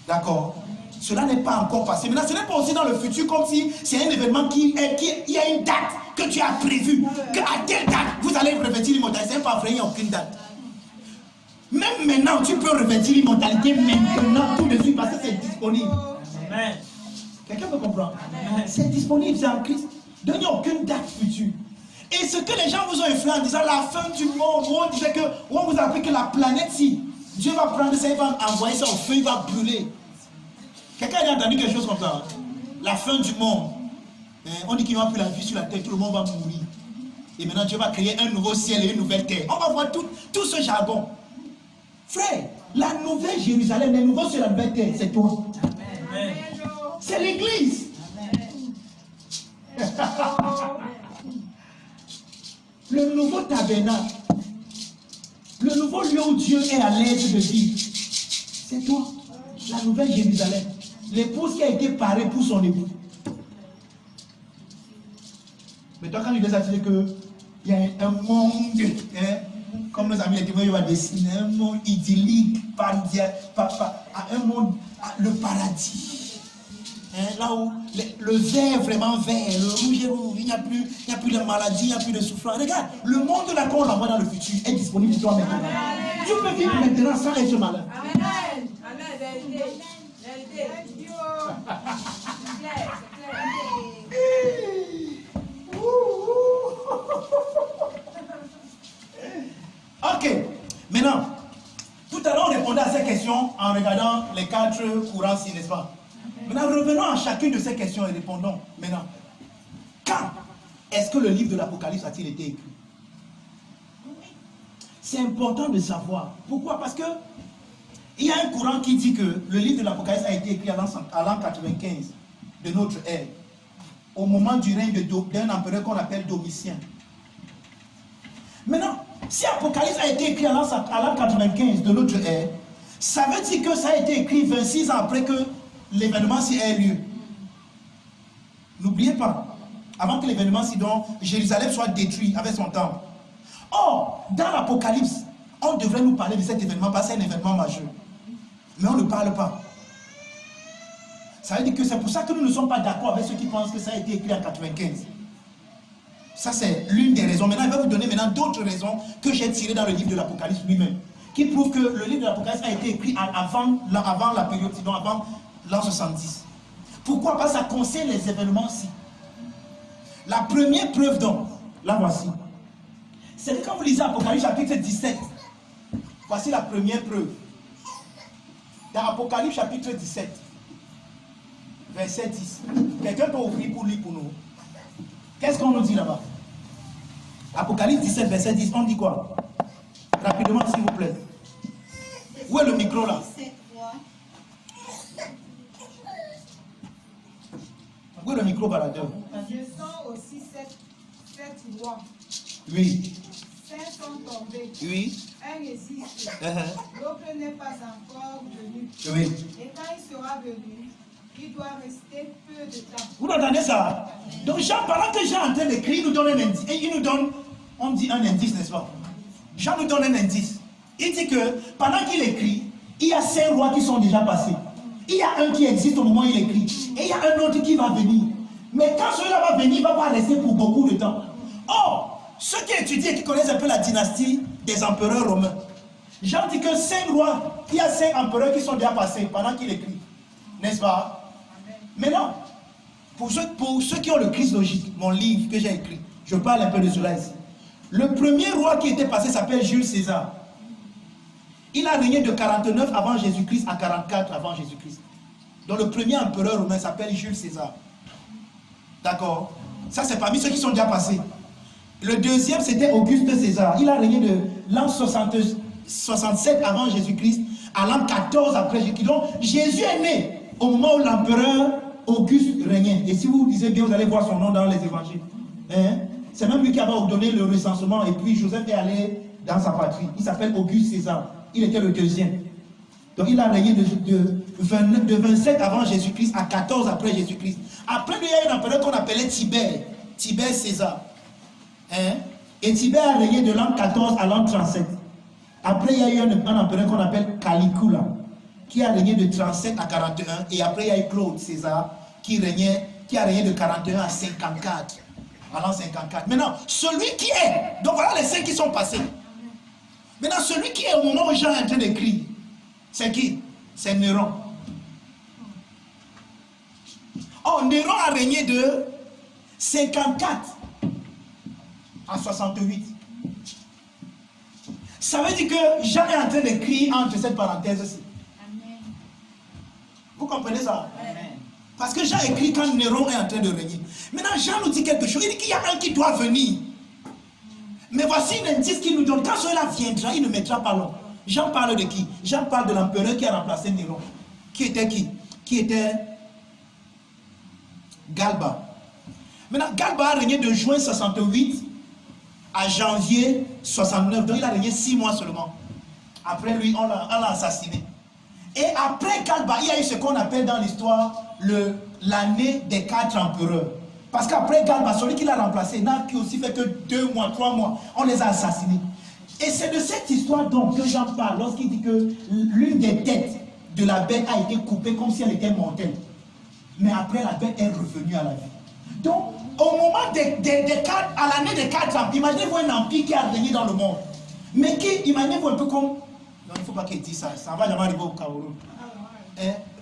D'accord? Cela n'est pas encore passé. Maintenant, ce n'est pas aussi dans le futur comme si c'est un événement il y a une date que tu as prévue, qu'à telle date, vous allez revêtir l'immortalité. Ce n'est pas vrai, il n'y a aucune date. Même maintenant, tu peux revêtir l'immortalité maintenant, tout de suite, parce que c'est disponible. Amen. Quelqu'un peut comprendre? C'est disponible, c'est en Christ. Donc il n'y a aucune date future. Et ce que les gens vous ont influé en disant la fin du monde, où on disait que, où on vous a appris que la planète, si Dieu va prendre ça, il va envoyer ça au feu, il va brûler. Quelqu'un a entendu quelque chose comme ça? La fin du monde. On dit qu'il n'y aura plus la vie sur la terre, tout le monde va mourir. Et maintenant Dieu va créer un nouveau ciel et une nouvelle terre. On va voir tout ce jargon. Frère, la nouvelle Jérusalem, les nouveaux sur la nouvelle terre, c'est toi. Amen. C'est l'église. Le nouveau tabernacle, le nouveau lieu où Dieu est à l'aise de vivre, c'est toi. La nouvelle Jérusalem, l'épouse qui a été parée pour son époux. Mais toi, quand tu dis ça, tu dis qu'il y a un monde, comme nos amis les témoins, ils vont dessiner un monde idyllique, un monde, le paradis. là où le vert vraiment vert, le rouge est rouge, il n'y a plus de maladie, il n'y a plus de souffrance. Regarde, le monde là qu'on envoie dans le futur est disponible pour toi maintenant. Tu peux vivre maintenant sans être malade. Amen. Amen. Vérité. Vérité. C'est clair. Ok, maintenant, tout à l'heure on répondait à ces questions en regardant les 4 courants, n'est-ce pas? Maintenant, revenons à chacune de ces questions et répondons. Maintenant, quand est-ce que le livre de l'Apocalypse a-t-il été écrit? C'est important de savoir. Pourquoi? Parce que il y a un courant qui dit que le livre de l'Apocalypse a été écrit à l'an 95 de notre ère, au moment du règne d'un empereur qu'on appelle Domitien. Maintenant, si l'Apocalypse a été écrit à l'an 95 de notre ère, ça veut dire que ça a été écrit 26 ans après que l'événement-ci ait lieu. N'oubliez pas, avant que l'événement-ci, dont Jérusalem soit détruit avec son temple. Or, dans l'Apocalypse, on devrait nous parler de cet événement parce que c'est un événement majeur. Mais on ne parle pas. Ça veut dire que c'est pour ça que nous ne sommes pas d'accord avec ceux qui pensent que ça a été écrit en 95. Ça, c'est l'une des raisons. Maintenant, je vais vous donner maintenant d'autres raisons que j'ai tirées dans le livre de l'Apocalypse lui-même, qui prouvent que le livre de l'Apocalypse a été écrit avant la période, sinon avant l'an 70. Pourquoi? Parce que ça concerne les événements-ci. La première preuve donc, la voici. C'est que quand vous lisez Apocalypse chapitre 17, voici la première preuve. Dans Apocalypse chapitre 17, verset 10. Quelqu'un peut ouvrir pour lire pour nous. Qu'est-ce qu'on nous dit là-bas? Apocalypse 17, verset 10, on dit quoi? Rapidement, s'il vous plaît. Où est le micro là? Où est le micro baladeur? Je sens aussi cette loi. Oui. 5 sont tombés. Oui. Un existe. L'autre n'est pas encore venu. Oui. Et quand il sera venu, il doit rester peu de temps. Vous entendez ça? Donc Jean, pendant que Jean est en train d'écrire, il nous donne un indice. Et il nous donne, on dit un indice, n'est-ce pas? Jean nous donne un indice. Il dit que pendant qu'il écrit, il y a 5 rois qui sont déjà passés. Il y a un qui existe au moment où il écrit. Et il y a un autre qui va venir. Mais quand celui-là va venir, il ne va pas rester pour beaucoup de temps. Or, ceux qui étudient et qui connaissent un peu la dynastie des empereurs romains, Jean dit que 5 rois, il y a 5 empereurs qui sont déjà passés pendant qu'il écrit. N'est-ce pas? Maintenant, pour ceux qui ont le Christ logique, mon livre que j'ai écrit, je parle un peu de cela ici. Le premier roi qui était passé s'appelle Jules César. Il a régné de 49 avant Jésus-Christ à 44 avant Jésus-Christ. Donc le premier empereur romain s'appelle Jules César. D'accord? Ça c'est parmi ceux qui sont déjà passés. Le deuxième c'était Auguste César. Il a régné de l'an 67 avant Jésus-Christ à l'an 14 après Jésus-Christ. Donc Jésus est né au moment où l'empereur Auguste régnait. Et si vous lisez bien, vous allez voir son nom dans les évangiles. Hein? C'est même lui qui avait ordonné le recensement. Et puis Joseph est allé dans sa patrie. Il s'appelle Auguste César. Il était le deuxième. Donc il a régné de 27 avant Jésus-Christ à 14 après Jésus-Christ. Après lui, il y a un empereur qu'on appelait Tibère. Tibère César. Hein? Et Tibère a régné de l'an 14 à l'an 37. Après, il y a eu un empereur qu'on appelle Caligula, qui a régné de 37 à 41. Et après, il y a eu Claude César, qui a régné de 41 à 54. À l'an 54. Maintenant, celui qui est, donc voilà les 5 qui sont passés. Maintenant, celui qui est au moment où Jean est en train d'écrire, c'est qui? C'est Néron. Oh, Néron a régné de 54 à 68. Ça veut dire que Jean est en train d'écrire entre cette parenthèse-ci. Vous comprenez ça? Amen. Parce que Jean écrit quand Néron est en train de régner. Maintenant, Jean nous dit quelque chose. Il dit qu'il y a un qui doit venir. Mais voici un indice qu'il nous donne. Quand celui-là viendra, il ne mettra pas long. Jean parle de qui? Jean parle de l'empereur qui a remplacé Néron. Qui était qui? Qui était Galba. Maintenant, Galba a régné de juin 68 à janvier 69. Donc il a régné 6 mois seulement. Après lui, on l'a assassiné. Et après Galba, il y a eu ce qu'on appelle dans l'histoire l'année des 4 empereurs. Parce qu'après Galba, celui qui l'a remplacé n'a aussi fait que 2 mois, 3 mois. On les a assassinés. Et c'est de cette histoire donc que Jean parle lorsqu'il dit que l'une des têtes de la bête a été coupée comme si elle était mortelle. Mais après, la bête est revenue à la vie. Donc, au moment à l'année des 4 ans, imaginez-vous un empire qui a régné dans le monde. Mais qui, imaginez-vous un peu comme... Non, il ne faut pas qu'il dise ça, ça va jamais arriver au Cameroun.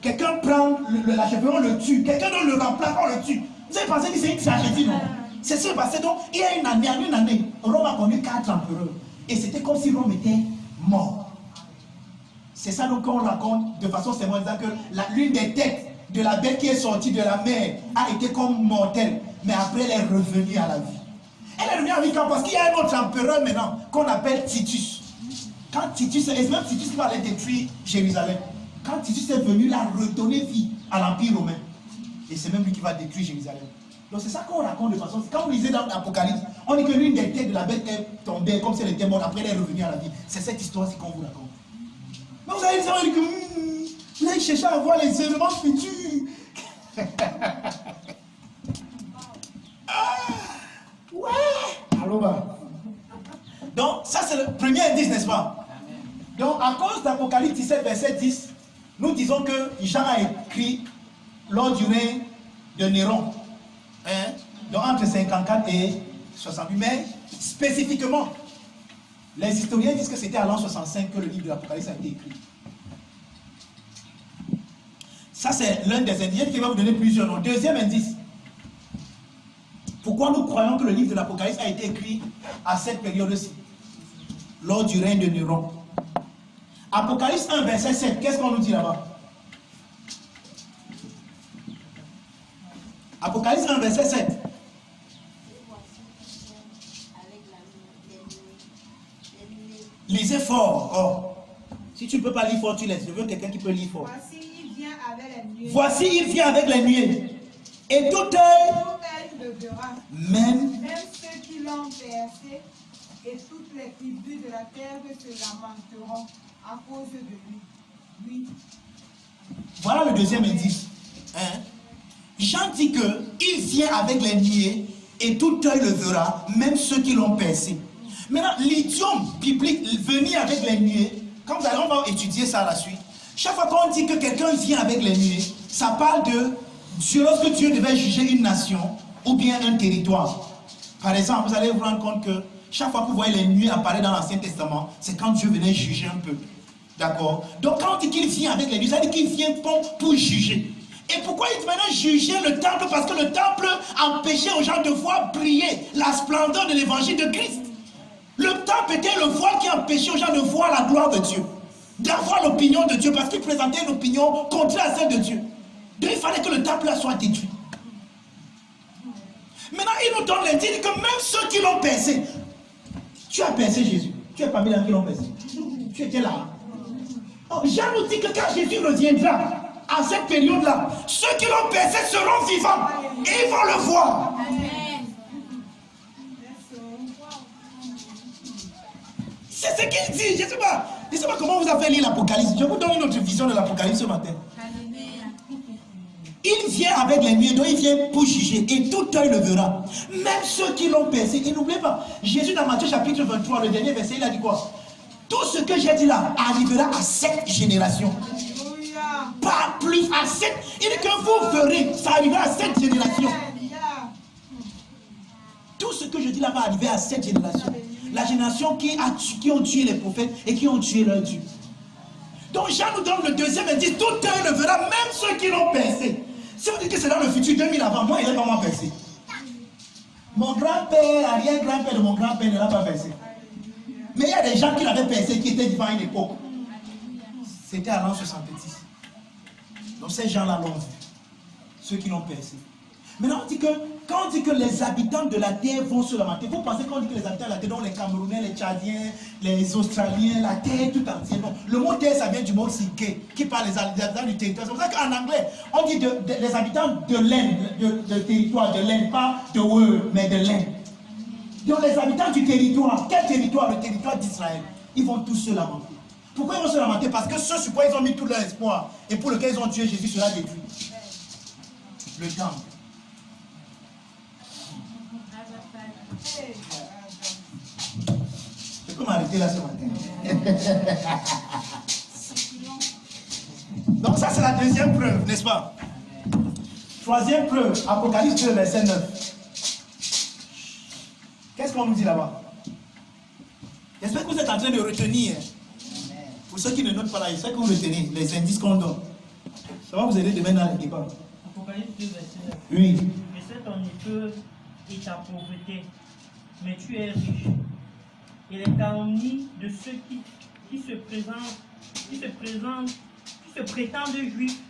Quelqu'un prend l'achèvement, on le tue. Quelqu'un donne le remplace, on le tue. Vous avez pensé que c'est une tragédie, non? C'est ce qui s'est passé. Donc, il y a une année, Rome a connu 4 empereurs. Et c'était comme si Rome était mort. C'est ça donc qu'on raconte de façon symbolique que l'une des têtes de la bête qui est sortie de la mer a été comme mortelle. Mais après, elle est revenue à la vie. Elle est revenue à la vie parce qu'il y a un autre empereur maintenant qu'on appelle Titus. Quand Titus, et même Titus qui va aller détruire Jérusalem. Quand Titus est venu, il a redonné vie à l'Empire romain. Et c'est même lui qui va détruire Jérusalem. Donc c'est ça qu'on raconte de façon... Quand vous lisez dans l'Apocalypse, on dit que l'une des têtes de la bête est tombée comme si elle était morte. Après, elle est revenue à la vie. C'est cette histoire-ci qu'on vous raconte. Mais vous allez dire que vous allez chercher à voir les événements futurs. Ouais. Allô, bah. Donc, ça c'est le premier indice, n'est-ce pas? Donc, à cause d'Apocalypse 17, verset 10, nous disons que Jean a écrit lors du règne de Néron. Donc, entre 54 et 68. Mais, spécifiquement, les historiens disent que c'était à l'an 65 que le livre de l'Apocalypse a été écrit. Ça, c'est l'un des indices qui va vous donner plusieurs noms. Deuxième indice. Pourquoi nous croyons que le livre de l'Apocalypse a été écrit à cette période-ci, lors du règne de Néron? Apocalypse 1, verset 7, qu'est-ce qu'on nous dit là-bas? Apocalypse 1, verset 7. Lisez fort. Oh. Si tu ne peux pas lire fort, tu laisses. Je veux quelqu'un qui peut lire fort. Voici, il vient avec les nuées. Voici, il vient avec les nuées. Et tout œil le verra. Même Ceux qui l'ont percé et toutes les tribus de la terre se lamenteront à cause de lui. Oui. Voilà le deuxième indice. Jean dit que il vient avec les nuées et tout œil le verra, même ceux qui l'ont percé. Maintenant, l'idiome biblique, venir avec les nuées, comme vous allez, on va étudier ça à la suite. Chaque fois qu'on dit que quelqu'un vient avec les nuées, ça parle de Dieu, lorsque Dieu devait juger une nation ou bien un territoire. Par exemple, vous allez vous rendre compte que chaque fois que vous voyez les nuées apparaître dans l'Ancien Testament, c'est quand Dieu venait juger un peuple. D'accord? Donc quand on dit qu'il vient avec les nuées, ça veut dire qu'il vient pour juger. Et pourquoi il maintenant juger le temple? Parce que le temple empêchait aux gens de voir briller la splendeur de l'évangile de Christ. Le temple était le voile qui empêchait aux gens de voir la gloire de Dieu, d'avoir l'opinion de Dieu, parce qu'il présentait une opinion contraire à celle de Dieu. Donc il fallait que le temple soit détruit. Maintenant, il nous donne l'indice que même ceux qui l'ont percé, tu as percé Jésus, tu es parmi les gens qui l'ont percé, tu étais là. Oh, Jean nous dit que quand Jésus reviendra, à cette période-là, ceux qui l'ont percé seront vivants et ils vont le voir. C'est ce qu'il dit. Je ne sais pas comment vous avez lu l'Apocalypse. Je vous donne une autre vision de l'Apocalypse ce matin. Il vient avec les nuées, donc il vient pour juger, et tout œil le verra. Même ceux qui l'ont percé. Et n'oubliez pas, Jésus dans Matthieu chapitre 23, le dernier verset, il a dit quoi? Tout ce que j'ai dit là arrivera à cette génération. Pas plus à cette. Il dit que vous verrez, ça arrivera à cette génération. Tout ce que je dis là va arriver à cette génération. La génération qui ont tué les prophètes et qui ont tué leur Dieu. Donc Jean nous donne le deuxième indice, tout œil le verra, même ceux qui l'ont percé. Si vous dites que c'est dans le futur, 2000 avant, moi il n'est pas moi percé. Mon grand-père, arrière-grand-père de mon grand-père ne l'a pas percé. Mais il y a des gens qui l'avaient percé, qui étaient vivants à une époque. C'était à l'an 70. Donc ces gens-là l'ont vu. Ceux qui l'ont percé. Maintenant on dit que, quand on dit que les habitants de la terre vont se lamenter, vous pensez qu'on dit que les habitants de la terre, donc les Camerounais, les Tchadiens, les Australiens, la terre tout entière. Non, le mot terre, ça vient du mot Sinké, qui parle des habitants du territoire. C'est pour ça qu'en anglais, on dit les habitants de l'Inde, de territoire, de l'Inde, pas de World, mais de l'Inde. Donc les habitants du territoire, quel territoire? Le territoire d'Israël. Ils vont tous se lamenter. Pourquoi ils vont se lamenter? Parce que ceux sur quoi ils ont mis tout leur espoir et pour lequel ils ont tué Jésus sera détruit. Le temple. Je peux m'arrêter là ce matin. Donc ça c'est la deuxième preuve, n'est-ce pas? Troisième preuve, Apocalypse 2, verset 9. Qu'est-ce qu'on nous dit là-bas? J'espère que vous êtes en train de retenir. Pour ceux qui ne notent pas là, j'espère que vous retenez les indices qu'on donne. Ça va vous aider demain dans les débats. Apocalypse 2, verset 9. Oui. Je sais ton épreuve et ta pauvreté, mais tu es riche. Et les calomnies de ceux qui se prétendent juifs.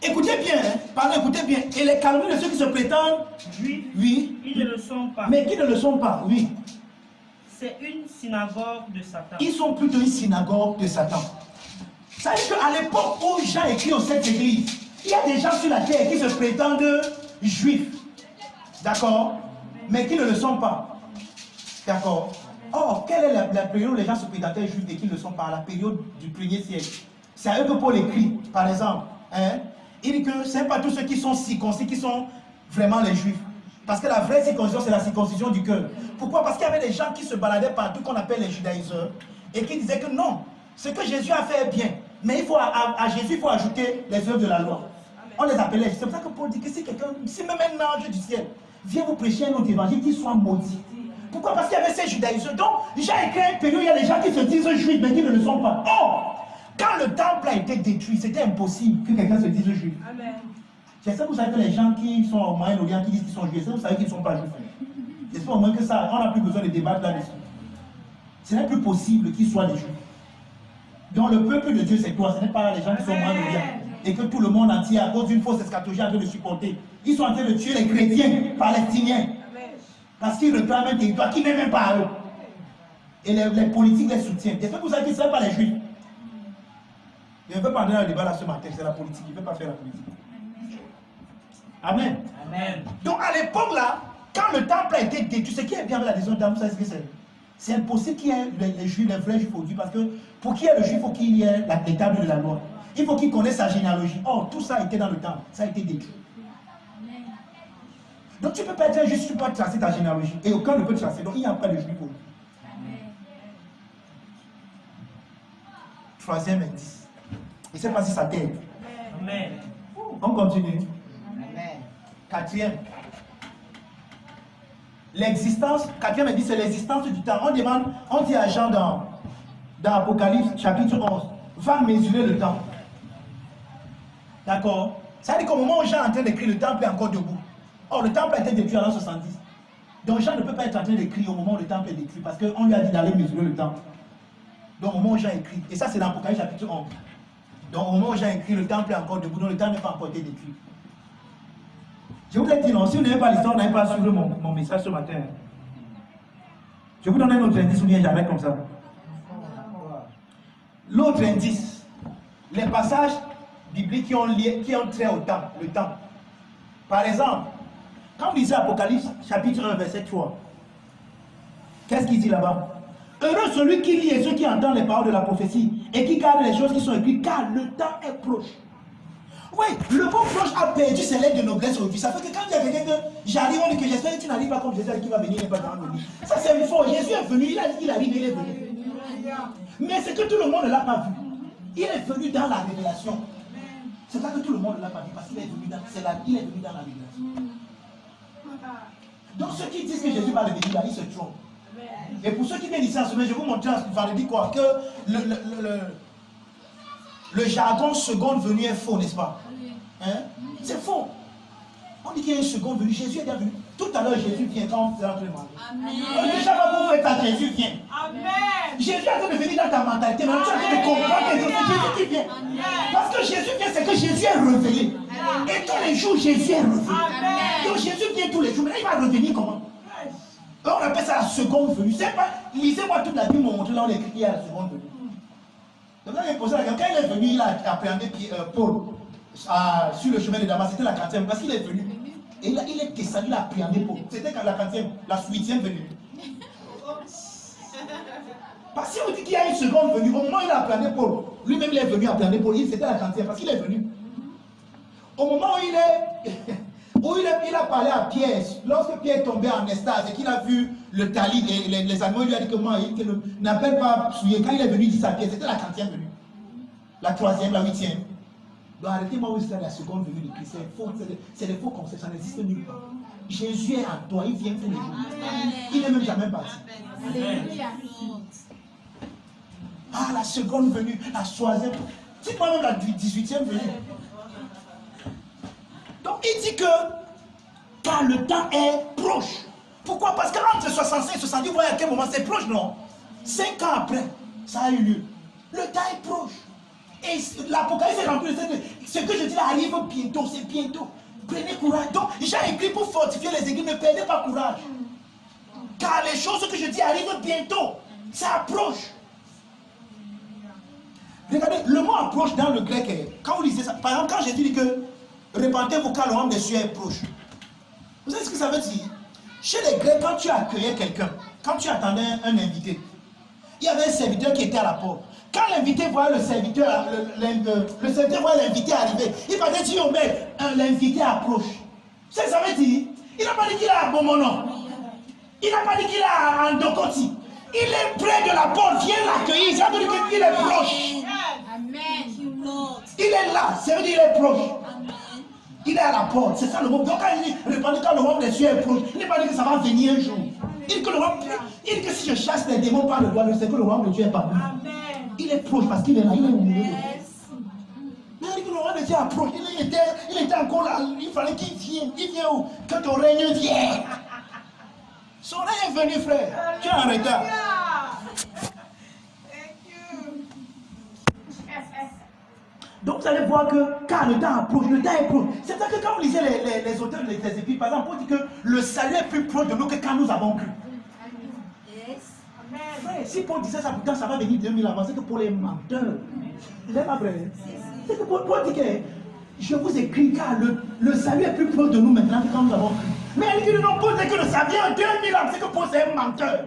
Écoutez bien, hein. Pardon, écoutez bien. Et les calomnies de ceux qui se prétendent Juifs, oui. ils ne le sont pas. Mais qui ne le sont pas, oui. C'est une synagogue de Satan. Ils sont plutôt une synagogue de Satan. Ça veut dire qu'à l'époque où Jean écrit aux sept églises, il y a des gens sur la terre qui se prétendent juifs. D'accord? Mais qui ne le sont pas. D'accord? Or, quelle est la période où les gens se prétendaient juifs et qui ne le sont pas? La période du 1er siècle. C'est à eux que Paul écrit, par exemple. Hein? Il dit que ce n'est pas tous ceux qui sont circoncis qui sont vraiment les juifs. Parce que la vraie circoncision, c'est la circoncision du cœur. Pourquoi? Parce qu'il y avait des gens qui se baladaient partout, qu'on appelle les judaïseurs, et qui disaient que non, ce que Jésus a fait est bien. Mais il faut, à Jésus, il faut ajouter les œuvres de la loi. On les appelait. C'est pour ça que Paul dit que si quelqu'un, si même un ange du ciel vient vous prêcher un autre évangile, qu'il soit maudit. Pourquoi? Parce qu'il y avait ces judaïseurs. Donc, j'ai écrit un période où il y a des gens qui se disent juifs, mais qui ne le sont pas. Or, quand le temple a été détruit, c'était impossible que quelqu'un se dise juif. Amen. C'est ça que vous savez que les gens qui sont au Moyen-Orient, qui disent qu'ils sont juifs, vous savez qu'ils ne sont pas juifs. J'espère au moins que ça, on n'a plus besoin de débattre là-dessus. Ce n'est plus possible qu'ils soient des juifs. Donc le peuple de Dieu, c'est toi, ce n'est pas les gens qui sont au Moyen-Orient. Et que tout le monde entier, à cause d'une fausse eschatologie, est en train de supporter. Ils sont en train de tuer les chrétiens palestiniens. Parce qu'ils réclament un territoire qui n'est même pas à eux. Et les politiques les soutiennent. J'espère que vous savez qu'ils ne sont pas les juifs. Je ne veux pas entrer dans le débat là ce matin, c'est la politique, je ne veux pas faire la politique. Amen. Amen. Donc à l'époque là, quand le temple a été détruit, ce qui est bien avec la décision d'âme, vous savez ce que c'est? C'est impossible qu'il y ait les juifs, les vrais juifs aujourd'hui, parce que pour qu'il y ait le juif, il faut qu'il y ait l'étable de la loi. Il faut qu'il connaisse sa généalogie. Or, tout ça a été dans le temple, ça a été détruit. Donc tu ne peux pas être un juif, tu ne peux pas tracer ta généalogie. Et aucun ne peut tracer, donc il n'y a pas de juif aujourd'hui. Troisième indice. Il ne sait pas si ça t'aide. Amen. On continue. Quatrième. L'existence, quatrième indice, c'est l'existence du temps. On demande, on dit à Jean dans Apocalypse chapitre 11, va mesurer le temps. D'accord? Ça veut dire qu'au moment où Jean est en train d'écrire, le temple est encore debout. Or, le temple a été détruit en l'an 70. Donc Jean ne peut pas être en train d'écrire au moment où le temple est détruit, parce qu'on lui a dit d'aller mesurer le temps. Donc au moment où Jean écrit, et ça c'est dans Apocalypse chapitre 11. Donc au moment où Jean écrit, le temple est encore debout, donc le temple n'est pas encore été détruit. Je voudrais dire, non, si vous n'avez pas l'histoire, vous n'avez pas suivi mon message ce matin. Je vous donne un autre indice, ou bien j'arrête comme ça. L'autre indice, les passages bibliques qui ont trait au temps, le temps. Par exemple, quand vous lisez Apocalypse, chapitre 1, verset 3, qu'est-ce qu'il dit là-bas? Heureux celui qui lit et ceux qui entendent les paroles de la prophétie et qui gardent les choses qui sont écrites, car le temps est proche. Oui, le mot proche a perdu ses lettres de noblesse aujourd'hui. Ça fait que quand il y a quelqu'un que j'arrive, on dit que j'espère que tu n'arrives pas comme Jésus qui va venir, il n'est pas dans le lit. Ça c'est faux. Jésus est venu, il a dit qu'il arrive, il est venu. Mais c'est que tout le monde ne l'a pas vu. Il est venu dans la révélation. C'est pas que tout le monde ne l'a pas vu, parce qu'il est venu dans, il est venu dans la révélation. Donc ceux qui disent que Jésus va revenir là, ils se trompent. Et pour ceux qui viennent ici en semaine, je vais vous montrer en vendredi quoi, que le jargon seconde venue est faux, n'est-ce pas? Hein? C'est faux. On dit qu'il y a une seconde venue. Jésus est déjà venu. Tout à l'heure, Jésus vient quand on est en train de manger. Amen. Déjà, quand vous faites ça, Jésus vient. Amen. Jésus est en train de venir dans ta mentalité. Mais tu es en train de comprendre que c'est Jésus qui vient. Amen. Parce que Jésus vient, c'est que Jésus est révélé. Amen. Et tous les jours, Jésus est révélé. Amen. Donc Jésus vient tous les jours. Mais là, il va revenir comment? On appelle ça la seconde venue. C'est pas, lisez-moi toute la Bible, montre là, on écrit qu'il y a la seconde venue. Donc là, il a posé la question. Quand il est venu, il a appréhendé Paul sur le chemin de Damas. C'était la 40e, parce qu'il est venu. Et là, il est descendu, il a appréhendé Paul. C'était la 40e, la 8e venue. Parce que si on dit qu'il y a une seconde venue, au moment où il a appréhendé Paul, lui-même il est venu appréhender Paul, c'était la 40e, parce qu'il est venu. Au moment où il a parlé à Pierre, lorsque Pierre est tombé en extase et qu'il a vu le talit, les animaux, il lui a dit que moi, il n'appelle pas souillé. Quand il est venu, il dit ça à Pierre, c'était la 40e venue. La 3e, la 8e. Donc arrêtez-moi aussi la seconde venue de Christ. C'est des faux concepts, ça n'existe nulle part. Jésus est en toi, il vient tous les jours. Il n'est même jamais parti. Ah, la seconde venue, la 3e, dites-moi même la 18e venue. Donc il dit que quand le temps est proche. Pourquoi? Parce qu'entre 65 et 70, vous voyez à quel moment c'est proche, non? 5 ans après, ça a eu lieu. Le temps est proche. Et l'Apocalypse est rempli de ce que je dis là arrive bientôt, c'est bientôt. Prenez courage. Donc, j'ai écrit pour fortifier les églises, ne perdez pas courage. Car les choses que je dis arrivent bientôt. Ça approche. Regardez, le mot approche dans le grec est, quand vous lisez ça, par exemple, quand j'ai dit que répandez-vous car le royaume des cieux est proche. Vous savez ce que ça veut dire? Chez les Grecs, quand tu accueillais quelqu'un, quand tu attendais un invité, il y avait un serviteur qui était à la porte. Quand l'invité voyait le serviteur, le serviteur voyait l'invité arriver, il va dire, oh mais l'invité approche. C'est ce que ça veut dire? Il n'a pas dit qu'il est à Bomono. Il n'a pas dit qu'il est à Ndokoti. Il est près de la porte, viens l'accueillir. Ça veut dire qu'il est proche. Il est là, ça veut dire qu'il est proche. Il est à la porte, c'est ça le mot. Donc quand il dit, répandez quand le royaume des cieux est proche, il n'est pas dit que ça va venir un jour. Il dit que si je chasse les démons par le doigt, c'est que le royaume de Dieu est parmi. Il est proche parce qu'il est là, il est au milieu. Mais il dit que le royaume de Dieu approche, il était encore là, il fallait qu'il vienne. Il vient où? Que ton règne vienne. Son règne est venu, frère. Tu es en retard. Donc vous allez voir que quand le temps approche, le temps est proche. C'est ça que quand vous lisez les auteurs des Épîtres, par exemple, on dit que le salut est plus proche de nous que quand nous avons cru. Frère, si Paul disait ça, pourtant ça va venir 2000 avant, c'est que pour les menteurs. C'est pas vrai. C'est que Paul dit que je vous écris car le salut est plus proche de nous maintenant que quand nous avons cru. Mais il dit non, Paul dit que le salut est 2000 ans, c'est que Paul c'est un menteur.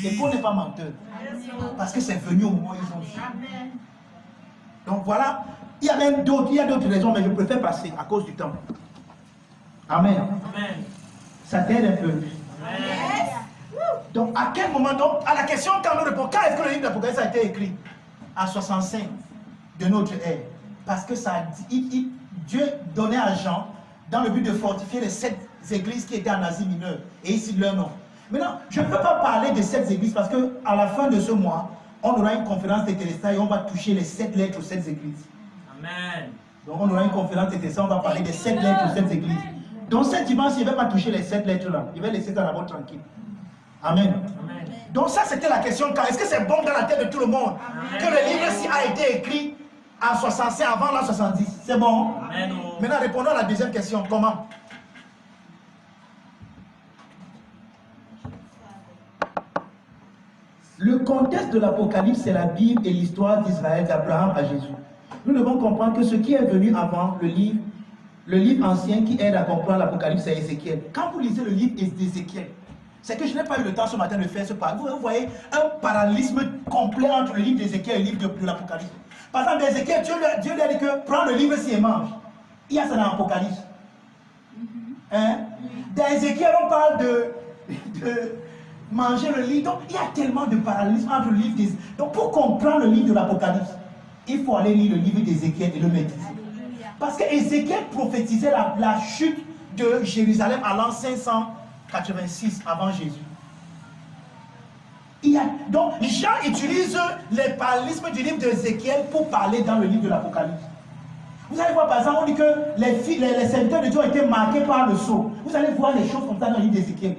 Et Paul n'est pas menteur. Parce que c'est venu au moment où ils ont dit. Donc voilà, il y a d'autres raisons, mais je préfère passer à cause du temps. Amen. Amen. Ça t'aide un peu. Amen. Donc à quel moment, donc, à la question quand nous répondons, quand est-ce que le livre d'Apocalypse a été écrit? À 65 de notre ère. Parce que Dieu donnait à Jean dans le but de fortifier les 7 églises qui étaient en Asie mineure. Et ici leur nom. Maintenant, je ne peux pas parler de 7 églises parce qu'à la fin de ce mois, on aura une conférence de Téléstat et on va toucher les 7 lettres aux 7 églises. Amen. Donc on aura une conférence de Téléstat, on va parler des 7 lettres aux 7 églises. Donc cet dimanche, il ne va pas toucher les 7 lettres là. Il va laisser ça là-bas tranquille. Amen. Amen. Donc ça c'était la question. Est-ce que c'est bon dans la tête de tout le monde? Amen. Que le livre a été écrit en 65 avant l'an 70? C'est bon? Amen. Maintenant répondons à la deuxième question. Comment? Le contexte de l'Apocalypse, c'est la Bible et l'histoire d'Israël, d'Abraham à Jésus. Nous devons comprendre que ce qui est venu avant le livre ancien qui aide à comprendre l'Apocalypse, c'est Ézéchiel. Quand vous lisez le livre d'Ézéchiel, c'est que je n'ai pas eu le temps ce matin de faire ce parallèle. Vous voyez un parallélisme complet entre le livre d'Ézéchiel et le livre de l'Apocalypse. Par exemple, Ézéchiel, Dieu lui a dit que prends le livre et mange. Il y a ça dans l'Apocalypse. Hein? Dans Ézéchiel, on parle de manger le livre. Donc, il y a tellement de parallélisme entre le livre d'Ézéchiel. Donc, pour comprendre le livre de l'Apocalypse, il faut aller lire le livre d'Ézéchiel et le maîtriser. Parce que Ézéchiel prophétisait la chute de Jérusalem à l'an 586 avant Jésus. Donc, Jean utilise les parallélismes du livre d'Ézéchiel pour parler dans le livre de l'Apocalypse. Vous allez voir, par exemple, on dit que les serviteurs de Dieu ont été marqués par le sceau. Vous allez voir les choses comme ça dans le livre d'Ézéchiel.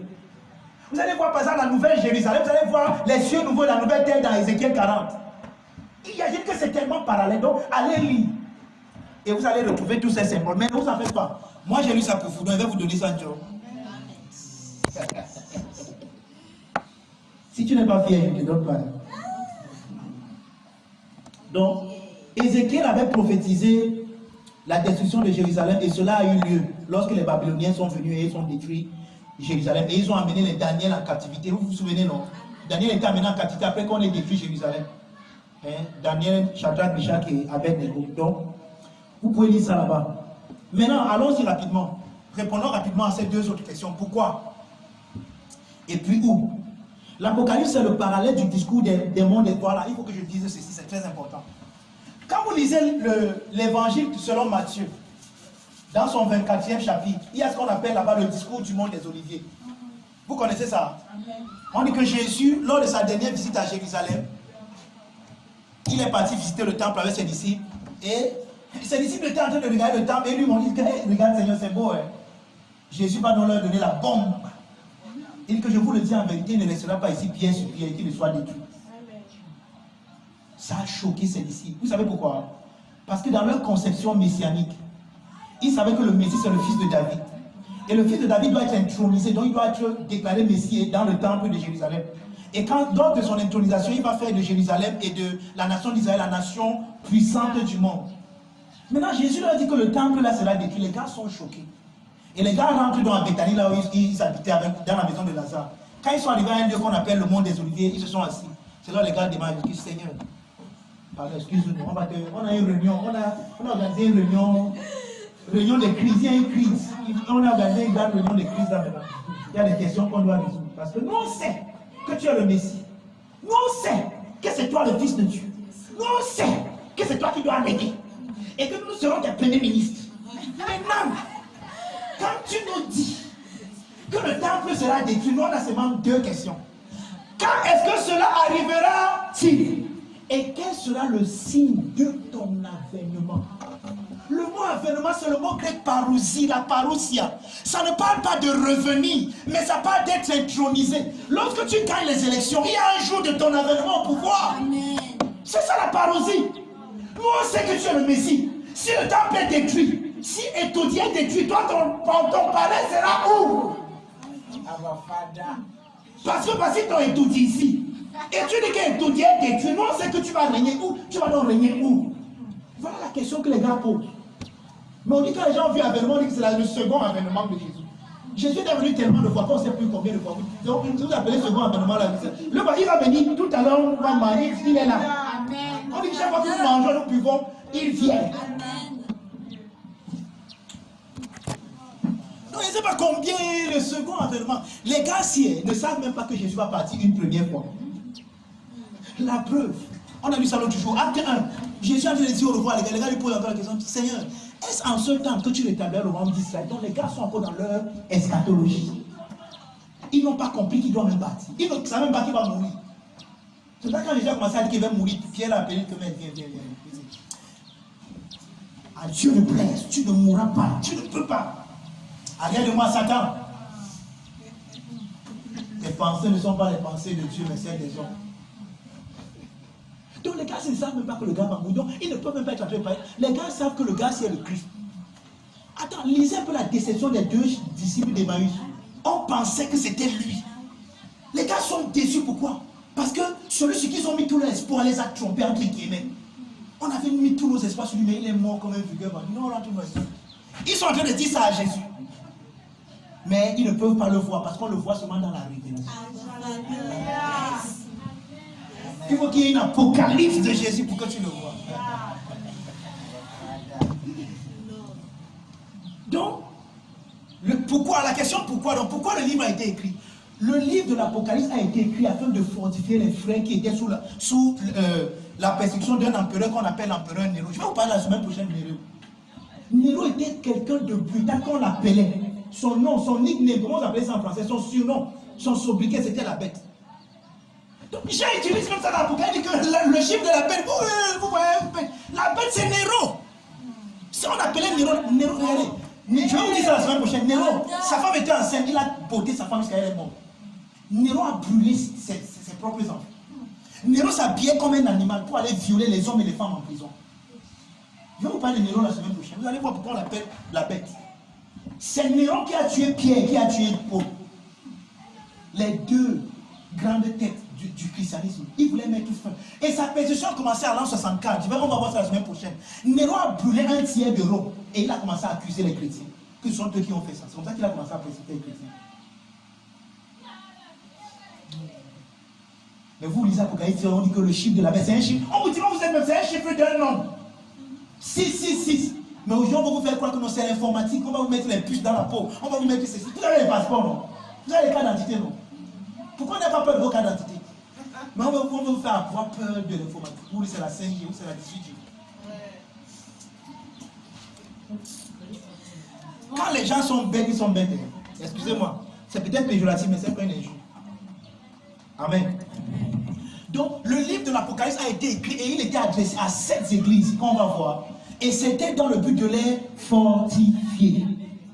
Vous allez voir par exemple la nouvelle Jérusalem, vous allez voir les cieux nouveaux et la nouvelle terre dans Ézéchiel 40. Imagine que c'est tellement parallèle, donc allez lire. Et vous allez retrouver tous ces symboles. Mais ne vous en faites pas. Moi j'ai lu ça pour vous, donc je vais vous donner ça, Joe. Si tu n'es pas fier, je ne te donne pas. Donc, Ézéchiel avait prophétisé la destruction de Jérusalem et cela a eu lieu lorsque les Babyloniens sont venus et ils ont détruit Jérusalem. Et ils ont amené les Daniel en captivité. Vous vous souvenez, non? Daniel était amené en captivité après qu'on ait détruit Jérusalem. Hein? Daniel, Shadrach, Meshach et Abednego. Donc, vous pouvez lire ça là-bas. Maintenant, allons-y rapidement. Répondons rapidement à ces deux autres questions. Pourquoi? Et puis où? L'Apocalypse, c'est le parallèle du discours des mondes. Voilà, il faut que je dise ceci, c'est très important. Quand vous lisez l'évangile selon Matthieu, dans son 24e chapitre, il y a ce qu'on appelle là-bas le discours du mont des Oliviers. Vous connaissez ça? On dit que Jésus, lors de sa dernière visite à Jérusalem, il est parti visiter le temple avec ses disciples. Et ses disciples étaient en train de regarder le temple et lui m'ont dit que, hey, regarde Seigneur, c'est beau. Hein? Jésus va donc leur donner la bombe. Il dit que je vous le dis en vérité, il ne restera pas ici pierre sur pierre et qu'il ne soit détruit. Ça a choqué ses disciples. Vous savez pourquoi? Parce que dans leur conception messianique, ils savaient que le Messie c'est le fils de David. Et le fils de David doit être intronisé, donc il doit être déclaré Messie dans le temple de Jérusalem. Et quand, lors de son intronisation, il va faire de Jérusalem et de la nation d'Israël la nation puissante du monde. Maintenant, Jésus leur dit que le temple là sera détruit. Les gars sont choqués. Et les gars rentrent dans Béthanie, là où ils habitaient dans la maison de Lazare. Quand ils sont arrivés à un lieu qu'on appelle le mont des Oliviers, ils se sont assis. C'est là que les gars demandent, Seigneur, pardon, excuse-nous, on a une réunion, on a organisé une réunion de crise, il y a une crise. On a organisé une grande réunion de crise là maintenant. Il y a des questions qu'on doit résoudre. Parce que nous on sait que tu es le Messie. Nous on sait que c'est toi le Fils de Dieu. Nous on sait que c'est toi qui dois régner. Et que nous serons tes premiers ministres. Maintenant, quand tu nous dis que le temple sera détruit, nous on a seulement deux questions. Quand est-ce que cela arrivera-t-il? Et quel sera le signe de ton avènement? Le mot avènement, c'est le mot grec parousia, la parousia. Ça ne parle pas de revenir, mais ça parle d'être intronisé. Lorsque tu gagnes les élections, il y a un jour de ton avènement au pouvoir. C'est ça la parousie. Nous, on sait que tu es le Messie. Si le temple est détruit, si Étoudie est détruit, toi, ton palais sera où? Parce que ton Étoudie ici, et tu dis qu'Étoudie est détruit, nous, on sait que tu vas régner où? Tu vas donc régner où? Voilà la question que les gars posent. Mais on dit que les gens ont vu avènement, on dit que c'est le second avènement de Jésus. Jésus est venu tellement de fois qu'on ne sait plus combien de fois. Donc, vous appelez second avènement là. Il va venir tout à l'heure, on va marier, il est là. On dit que chaque fois que nous mangeons, nous buvons, il vient. Donc, je ne sais pas combien le second avènement. Les gars, si ne savent même pas que Jésus va partir une première fois. La preuve. On a lu ça l'autre jour. Acte 1. Jésus a dit au revoir. Les gars lui posent encore la question. Seigneur, est-ce en ce temps que tu rétablis le royaume d'Israël? Donc les gars sont encore dans leur eschatologie. Ils n'ont pas compris qu'ils doivent même partir. Ils ne savent même pas qu'il va mourir. C'est ça quand Jésus a commencé à dire qu'il va mourir. Pierre a appelé que viens. À Dieu ne plaise, tu ne mourras pas. Tu ne peux pas. Arrière de moi, Satan. Tes pensées ne sont pas les pensées de Dieu, mais celles des hommes. Donc les gars, ils ne savent même pas que le gars va mourir. Donc ils ne peuvent même pas être en train de parler. Les gars savent que le gars, c'est le Christ. Attends, lisez un peu la déception des deux disciples d'Emmaüs. On pensait que c'était lui. Les gars sont déçus, pourquoi? Parce que celui sur qui ils ont mis tout leur espoir les a trompés entre guillemets. On avait mis tous nos espoirs sur lui, mais il est mort comme un vulgaire. Non, là, tout le monde. Ils sont en train de dire ça à Jésus. Mais ils ne peuvent pas le voir parce qu'on le voit seulement dans la révélation. Il faut qu'il y ait une apocalypse de Jésus pour que tu le vois. Donc, pourquoi, la question pourquoi, donc pourquoi le livre a été écrit? Le livre de l'Apocalypse a été écrit afin de fortifier les frères qui étaient sous la persécution d'un empereur qu'on appelle l'empereur Néro. Je vais vous parler la semaine prochaine de Néro. Néro était quelqu'un de brutal qu'on l'appelait. Son nom, son nickname, comment on appelait ça en français? Son surnom, son sobriquet, c'était la bête. Donc Jean utilise comme ça dans l'Apocalypse, il dit que le chiffre de la bête, vous voyez, la bête c'est Néro. Si on appelait Néro, regardez, je vais vous dire ça la semaine prochaine. Néro, sa femme était enceinte, il a botté sa femme jusqu'à elle est morte. Néro a brûlé ses propres enfants. Néro s'habillait comme un animal pour aller violer les hommes et les femmes en prison. Je vais vous parler de Néro la semaine prochaine. Vous allez voir pourquoi on l'appelle la bête. C'est Néro qui a tué Pierre, qui a tué Paul. Les deux grandes têtes du christianisme. Il voulait mettre tout fin. Et sa persécution a commencé à l'an 64. On va voir ça la semaine prochaine. Néro a brûlé un tiers de Rome. Et il a commencé à accuser les chrétiens. Que ce sont eux qui ont fait ça. C'est comme ça qu'il a commencé à persécuter les chrétiens. Mais vous lisez Apocalypse, on dit que le chiffre de la bête, c'est un chiffre. On vous dit, vous êtes même, c'est un chiffre d'un nombre. 666. Mais aujourd'hui, on va vous faire croire que non, c'est l'informatique. On va vous mettre les puces dans la peau. On va vous mettre ceci. Vous avez les passeports, non? Vous avez les cartes d'identité, non? Pourquoi on n'a pas peur de vos cartes d'identité? Mais on va vous faire avoir peur de l'informatique. Vous, c'est la 5G, ou c'est la 18G. Quand les gens sont bêtes, ils sont bêtes. Excusez-moi. C'est peut-être péjoratif, mais c'est pas une injure. Amen. Donc, le livre de l'Apocalypse a été écrit et il était adressé à 7 églises, qu'on va voir. Et c'était dans le but de les fortifier.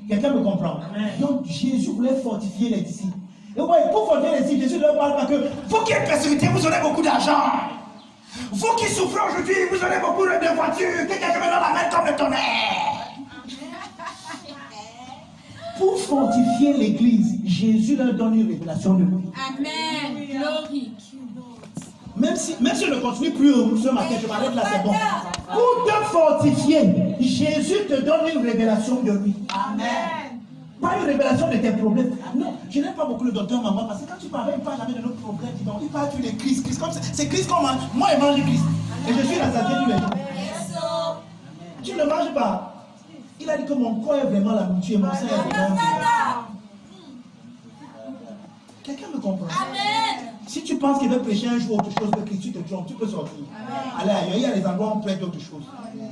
Quelqu'un me comprend? Donc, Jésus voulait fortifier les disciples. Et vous voyez, pour fortifier les disciples, Jésus ne leur parle pas que vous qui êtes persécutés, vous aurez beaucoup d'argent. Vous qui souffrez aujourd'hui, vous aurez beaucoup de voitures. Que quelqu'un me donne la main comme le tonnerre. Pour fortifier l'église, Jésus leur donne une révélation de lui. Amen. Glory. Même si je ne continue plus ce matin, je m'arrête là, c'est bon. Pour te fortifier, Jésus te donne une révélation de lui. Amen. Pas une révélation de tes problèmes. Non, je n'aime pas beaucoup le docteur maman parce que quand tu parles, il ne parle jamais de nos problèmes. Il parle de Christ. C'est Christ qu'on mange. Moi, je mange Christ. Et je suis rassasié tous les jours. Tu ne manges pas. Il a dit que mon corps est vraiment la nourriture et mon sein est vraiment. Quelqu'un me comprend? Amen. Si tu penses qu'il veut prêcher un jour autre chose que Christ, tu te trompes, tu peux sortir. Allez ailleurs, il y a des endroits où on prêche d'autres choses.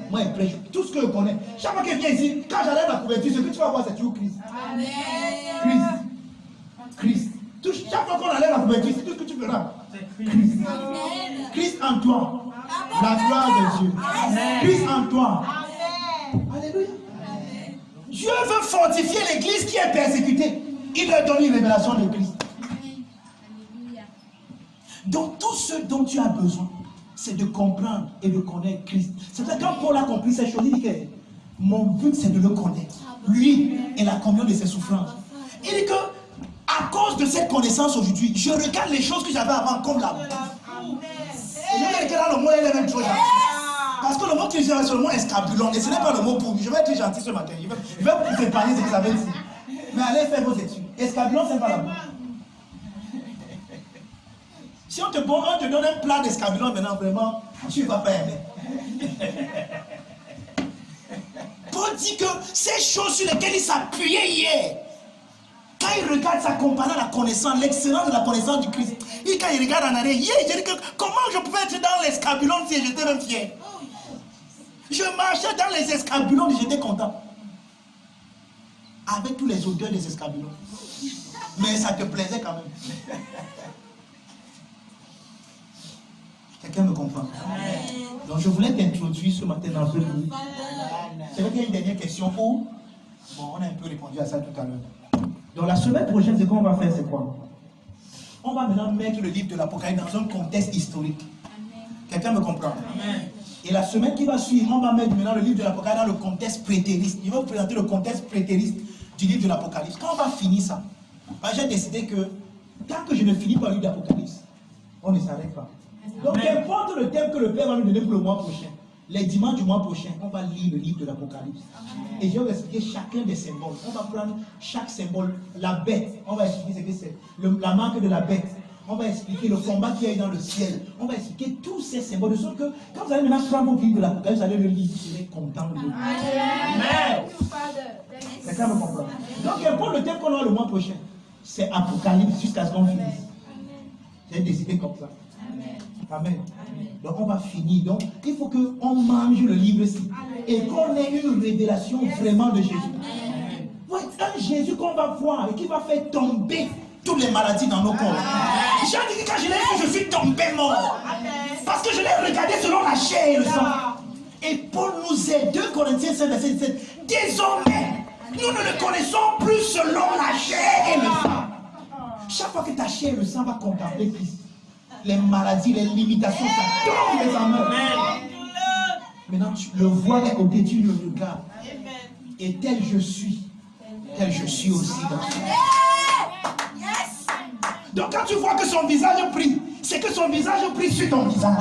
Moi, il prêche tout ce que je connais. Chaque fois qu'il vient ici, quand j'enlève la couverture, ce que tu vas voir, c'est toujours Christ. Amen. Christ. Chaque fois qu'on enlève la couverture, c'est tout ce que tu verras. Christ. Christ en toi. La gloire de Dieu. Christ en toi. Alléluia. Dieu veut fortifier l'église qui est persécutée. Il leur donne une révélation de Christ. Donc tout ce dont tu as besoin, c'est de comprendre et de connaître Christ. C'est vrai que quand Paul a compris ces choses, il dit que mon but c'est de le connaître. Lui et la communion de ses souffrances. Il dit que à cause de cette connaissance aujourd'hui, je regarde les choses que j'avais avant comme la boue. Et je vais dire que là le mot est même trop gentil. Parce que le mot que tu dis c'est le mot escabulon et ce n'est pas le mot pour. Je vais être gentil ce matin. Je vais vous épargner ce que vous avez dit. Mais allez faire vos études. Escabulon, c'est pas la boue. Si on te donne un plat d'escabulon maintenant, vraiment, tu ne vas pas aimer. Paul dit que ces choses sur lesquelles il s'appuyait hier, quand il regarde sa comparée à la connaissance, l'excellence de la connaissance du Christ, et quand il regarde en arrière, hier, il dit que comment je pouvais être dans l'escabulon si j'étais même fier. Je marchais dans les escabulons et j'étais content. Avec tous les odeurs des escabulons. Mais ça te plaisait quand même. Quelqu'un me comprend? Donc je voulais t'introduire ce matin dans ce livre. C'est vrai qu'il y a une dernière question où, bon, on a un peu répondu à ça tout à l'heure. Donc la semaine prochaine, ce qu'on va faire, c'est quoi? On va maintenant mettre le livre de l'Apocalypse dans un contexte historique. Quelqu'un me comprend? Et la semaine qui va suivre, on va mettre maintenant le livre de l'Apocalypse dans le contexte prétériste. Je vais vous présenter le contexte prétériste du livre de l'Apocalypse. Quand on va finir ça, j'ai décidé que tant que je ne finis pas le livre de l'Apocalypse, on ne s'arrête pas. Donc, qu'importe le thème que le Père va nous donner pour le mois prochain, les dimanches du mois prochain, on va lire le livre de l'Apocalypse. Et je vais vous expliquer chacun des symboles. On va prendre chaque symbole, la bête, on va expliquer ce que c'est, la marque de la bête. On va expliquer le combat qu'il y a eu dans le ciel. On va expliquer tous ces symboles. De sorte que quand vous allez maintenant prendre votre livre de l'Apocalypse, vous allez le lire, vous serez content de vous. Amen. Quelqu'un me comprend? Donc, qu'importe le thème qu'on aura le mois prochain, c'est Apocalypse jusqu'à ce qu'on finisse. J'ai décidé comme ça. Amen. Donc on va finir. Donc il faut qu'on mange le livre-ci et qu'on ait une révélation vraiment de Jésus. Ouais, un Jésus qu'on va voir et qui va faire tomber toutes les maladies dans nos corps. J'ai dit que quand je l'ai vu, je suis tombé mort. Parce que je l'ai regardé selon la chair et le sang. Et Paul nous aide, 2 Corinthiens 5, verset 17. Désormais, nous ne le connaissons plus selon la chair et le sang. Chaque fois que ta chair et le sang va contempler Christ, les maladies, les limitations, ça tombe les amours. Maintenant, le voile est côté, tu le regardes. Et tel je suis aussi dans toi. Donc quand tu vois que son visage prie, c'est que son visage prie sur ton visage.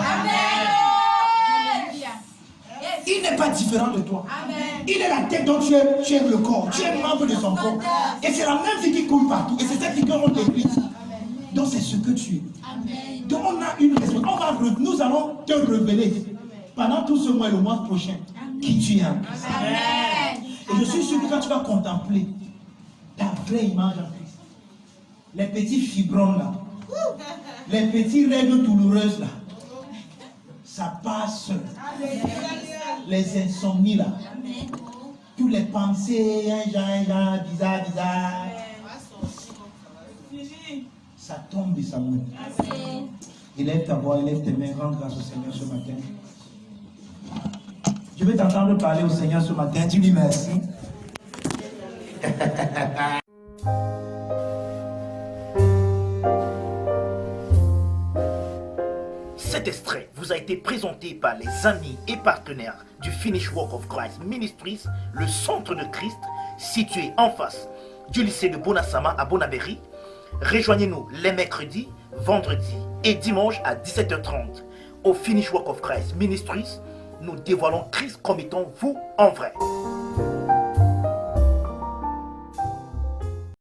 Il n'est pas différent de toi. Il est la tête dont tu es le corps. Tu es membre de son corps. Et c'est la même vie qui coule partout. Et c'est cette vie qu'on t'écrit. Donc c'est ce que tu es. Donc on a une responsabilité. Nous allons te révéler pendant tout ce mois et le mois prochain qui tu es en Christ. Et je suis sûr que quand tu vas contempler ta vraie image en Christ, les petits fibromes là, les petits règles douloureuses là, ça passe. Les insomnies là, Toutes les pensées, bizarre. Ça tombe et ça monte. Élève ta voix, élève tes mains, rends grâce au Seigneur ce matin. Je vais t'entendre parler au Seigneur ce matin. Dis-lui merci. Cet extrait vous a été présenté par les amis et partenaires du Finish Work of Christ Ministries, le centre de Christ, situé en face du lycée de Bonassama à Bonabéry. Rejoignez-nous les mercredis, vendredis et dimanches à 17h30 au Finish Work of Christ Ministries. Nous dévoilons Christ comme étant vous en vrai.